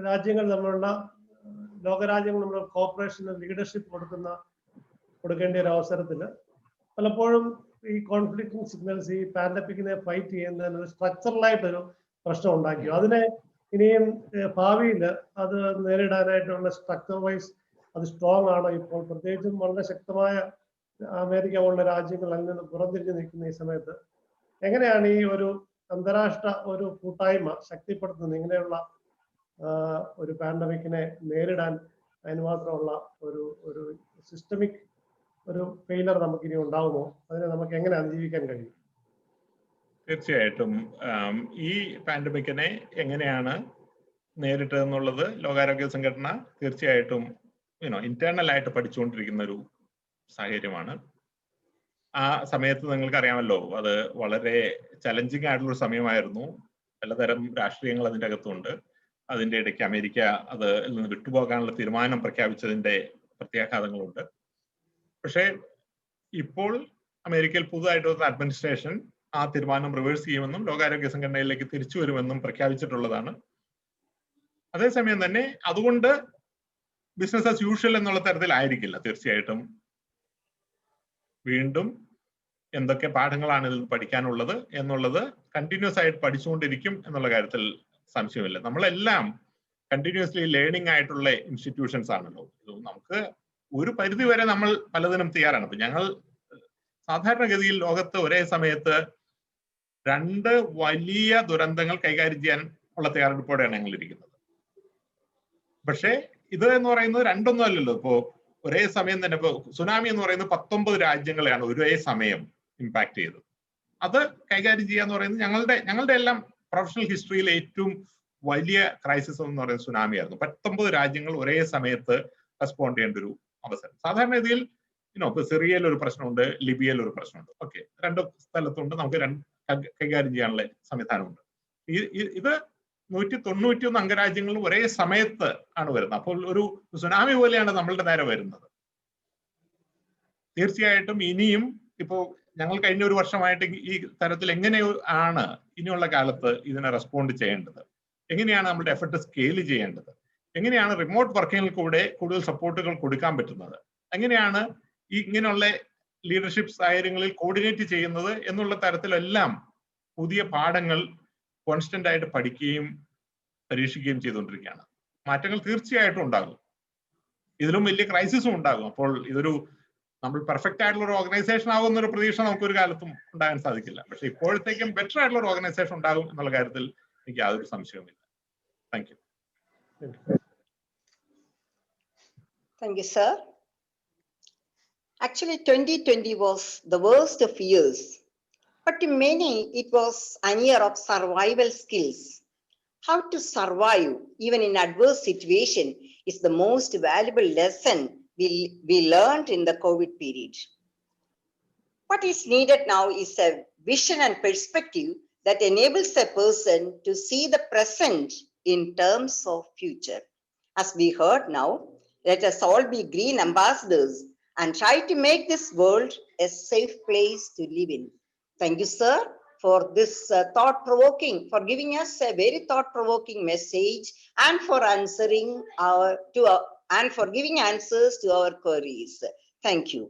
രാജ്യങ്ങൾ തമ്മിലുള്ള ലോകരാജ്യങ്ങൾ നമ്മൾ കോർപ്പറേഷന് ലീഡർഷിപ്പ് കൊടുക്കേണ്ട ഒരു അവസരത്തിൽ പലപ്പോഴും ഈ കോൺഫ്ലിക്റ്റിംഗ് സിഗ്നൽസ് ഈ പാൻഡമിക്കിനെ ഫൈറ്റ് ചെയ്യുന്നതിന് ഒരു സ്ട്രക്ചറലായിട്ടൊരു പ്രശ്നം ഉണ്ടാക്കി. അതിനെ ഇനിയും ഭാവിയിൽ അത് നേരിടാനായിട്ടുള്ള സ്ട്രക്ചർ വൈസ് അത് സ്ട്രോങ് ആണോ ഇപ്പോൾ? പ്രത്യേകിച്ചും വളരെ ശക്തമായ അമേരിക്ക പോലുള്ള രാജ്യങ്ങൾ അതിൽ നിന്ന് പുറംതിരിഞ്ഞ് നിൽക്കുന്ന ഈ സമയത്ത് എങ്ങനെയാണ് ഈ ഒരു അന്താരാഷ്ട്ര ഒരു കൂട്ടായ്മ ശക്തിപ്പെടുത്തുന്നത്? ഇങ്ങനെയുള്ള ഒരു പാൻഡമിക്കിനെ നേരിടാൻ അതിന് മാത്രമുള്ള ഒരു സിസ്റ്റമിക് ഒരു ഫെയിലർ നമുക്കിനി ഉണ്ടാവുമോ? അതിനെ നമുക്ക് എങ്ങനെ അതിജീവിക്കാൻ കഴിയും? തീർച്ചയായിട്ടും ഈ പാൻഡമിക്കിനെ എങ്ങനെയാണ് നേരിട്ടതെന്നുള്ളത് ലോകാരോഗ്യ സംഘടന തീർച്ചയായിട്ടും ഇന്റേണൽ ആയിട്ട് പഠിച്ചുകൊണ്ടിരിക്കുന്ന ഒരു സാഹചര്യമാണ്. ആ സമയത്ത് നിങ്ങൾക്ക് അറിയാമല്ലോ, അത് വളരെ ചലഞ്ചിങ് ആയിട്ടുള്ള ഒരു സമയമായിരുന്നു. പലതരം രാഷ്ട്രീയങ്ങൾ അതിൻ്റെ അകത്തുണ്ട്. അതിൻ്റെ ഇടയ്ക്ക് അമേരിക്ക അത് നിന്ന് വിട്ടുപോകാനുള്ള തീരുമാനം പ്രഖ്യാപിച്ചതിന്റെ പ്രത്യാഘാതങ്ങളുണ്ട്. പക്ഷേ ഇപ്പോൾ അമേരിക്കയിൽ പുതുതായിട്ട് വന്ന അഡ്മിനിസ്ട്രേഷൻ ആ തീരുമാനം റിവേഴ്സ് ചെയ്യുമെന്നും ലോകാരോഗ്യ സംഘടനയിലേക്ക് തിരിച്ചു വരുമെന്നും പ്രഖ്യാപിച്ചിട്ടുള്ളതാണ്. അതേസമയം തന്നെ അതുകൊണ്ട് ബിസിനസ് ആസ് യൂഷ്വൽ എന്നുള്ള തരത്തിലായിരിക്കില്ല. തീർച്ചയായിട്ടും വീണ്ടും എന്തൊക്കെ പാഠങ്ങളാണ് ഇതിൽ പഠിക്കാനുള്ളത് എന്നുള്ളത് കണ്ടിന്യൂസ് ആയിട്ട് പഠിച്ചുകൊണ്ടിരിക്കും എന്നുള്ള കാര്യത്തിൽ സംശയമില്ല. നമ്മളെല്ലാം കണ്ടിന്യൂസ്ലി ലേണിംഗ് ആയിട്ടുള്ള ഇൻസ്റ്റിറ്റ്യൂഷൻസ് ആണല്ലോ. നമുക്ക് ഒരു പരിധി വരെ നമ്മൾ പലതിനും തയ്യാറാണ്. അപ്പൊ ഞങ്ങൾ സാധാരണഗതിയിൽ ലോകത്ത് ഒരേ സമയത്ത് 2 വലിയ ദുരന്തങ്ങൾ കൈകാര്യം ചെയ്യാൻ ഉള്ള തയ്യാറെടുപ്പോടെയാണ് ഞങ്ങൾ ഇരിക്കുന്നത്. പക്ഷേ ഇത് എന്ന് പറയുന്നത് രണ്ടൊന്നും അല്ലല്ലോ. ഇപ്പോ ഒരേ സമയം തന്നെ ഇപ്പൊ സുനാമി എന്ന് പറയുന്നത് 19 രാജ്യങ്ങളെയാണ് ഒരേ സമയം ഇമ്പാക്ട് ചെയ്തത്. അത് കൈകാര്യം ചെയ്യാന്ന് പറയുന്നത് ഞങ്ങളുടെ എല്ലാം പ്രൊഫഷണൽ ഹിസ്റ്ററിയിലെ ഏറ്റവും വലിയ ക്രൈസിസ് എന്ന് പറയുന്നത് സുനാമി ആയിരുന്നു. 19 രാജ്യങ്ങൾ ഒരേ സമയത്ത് റെസ്പോണ്ട് ചെയ്യേണ്ട ഒരു അവസരം. സാധാരണ രീതിയിൽ ഇപ്പൊ സിറിയയിൽ ഒരു പ്രശ്നമുണ്ട്, ലിബിയയിൽ ഒരു പ്രശ്നമുണ്ട്. ഓക്കെ, 2 സ്ഥലത്തുണ്ട്, നമുക്ക് കൈകാര്യം ചെയ്യാനുള്ള സംവിധാനമുണ്ട്. ഇത് 191 അംഗരാജ്യങ്ങളും ഒരേ സമയത്ത് ആണ് വരുന്നത്. അപ്പോൾ ഒരു സുനാമി പോലെയാണ് നമ്മളുടെ നേരെ വരുന്നത്. തീർച്ചയായിട്ടും ഇനിയും ഇപ്പോ ഞങ്ങൾ കഴിഞ്ഞ ഒരു വർഷമായിട്ട് ഈ തരത്തിൽ എങ്ങനെയാണ് ഇനിയുള്ള കാലത്ത് ഇതിനെ റെസ്പോണ്ട് ചെയ്യേണ്ടത്, എങ്ങനെയാണ് നമ്മുടെ എഫർട്ട് സ്കെയിൽ ചെയ്യേണ്ടത്, എങ്ങനെയാണ് റിമോട്ട് വർക്കിങ്ങിൽ കൂടെ കൂടുതൽ സപ്പോർട്ടുകൾ കൊടുക്കാൻ പറ്റുന്നത്, എങ്ങനെയാണ് ഈ ഇങ്ങനെയുള്ള ലീഡർഷിപ്പ് സാഹചര്യങ്ങളിൽ കോർഡിനേറ്റ് ചെയ്യുന്നത് എന്നുള്ള തരത്തിലെല്ലാം പുതിയ പാഠങ്ങൾ കോൺസ്റ്റന്റ് ആയിട്ട് പഠിക്കുകയും പരീക്ഷിക്കുകയും ചെയ്തുകൊണ്ടിരിക്കുകയാണ്. മാറ്റങ്ങൾ തീർച്ചയായിട്ടും ഉണ്ടാകും. ഇതിലും വലിയ ക്രൈസിസും ഉണ്ടാകും. അപ്പോൾ ഇതൊരു നമ്മൾ പെർഫെക്റ്റ് ആയിട്ടുള്ള ഒരു ഓർഗനൈസേഷൻ ആകുന്ന ഒരു പ്രതീക്ഷ നമുക്കൊരു കാലത്തും ഉണ്ടാകാൻ സാധിക്കില്ല. പക്ഷെ ഇപ്പോഴത്തേക്കും ബെറ്റർ ആയിട്ടുള്ള ഒരു ഓർഗനൈസേഷൻ ഉണ്ടാകും എന്നുള്ള കാര്യത്തിൽ എനിക്ക് യാതൊരു സംശയവുമില്ല. Thank you. Thank you, sir. Actually, 2020 was the worst of years, but to many, it was a year of survival skills. How to survive even in adverse situation is the most valuable lesson we learned in the COVID period. What is needed now is a vision and perspective that enables a person to see the present in terms of future. As we heard now, let us all be green ambassadors and try to make this world a safe place to live in. Thank you, sir, for this for giving us a very thought-provoking message and for answering for giving answers to our queries. Thank you.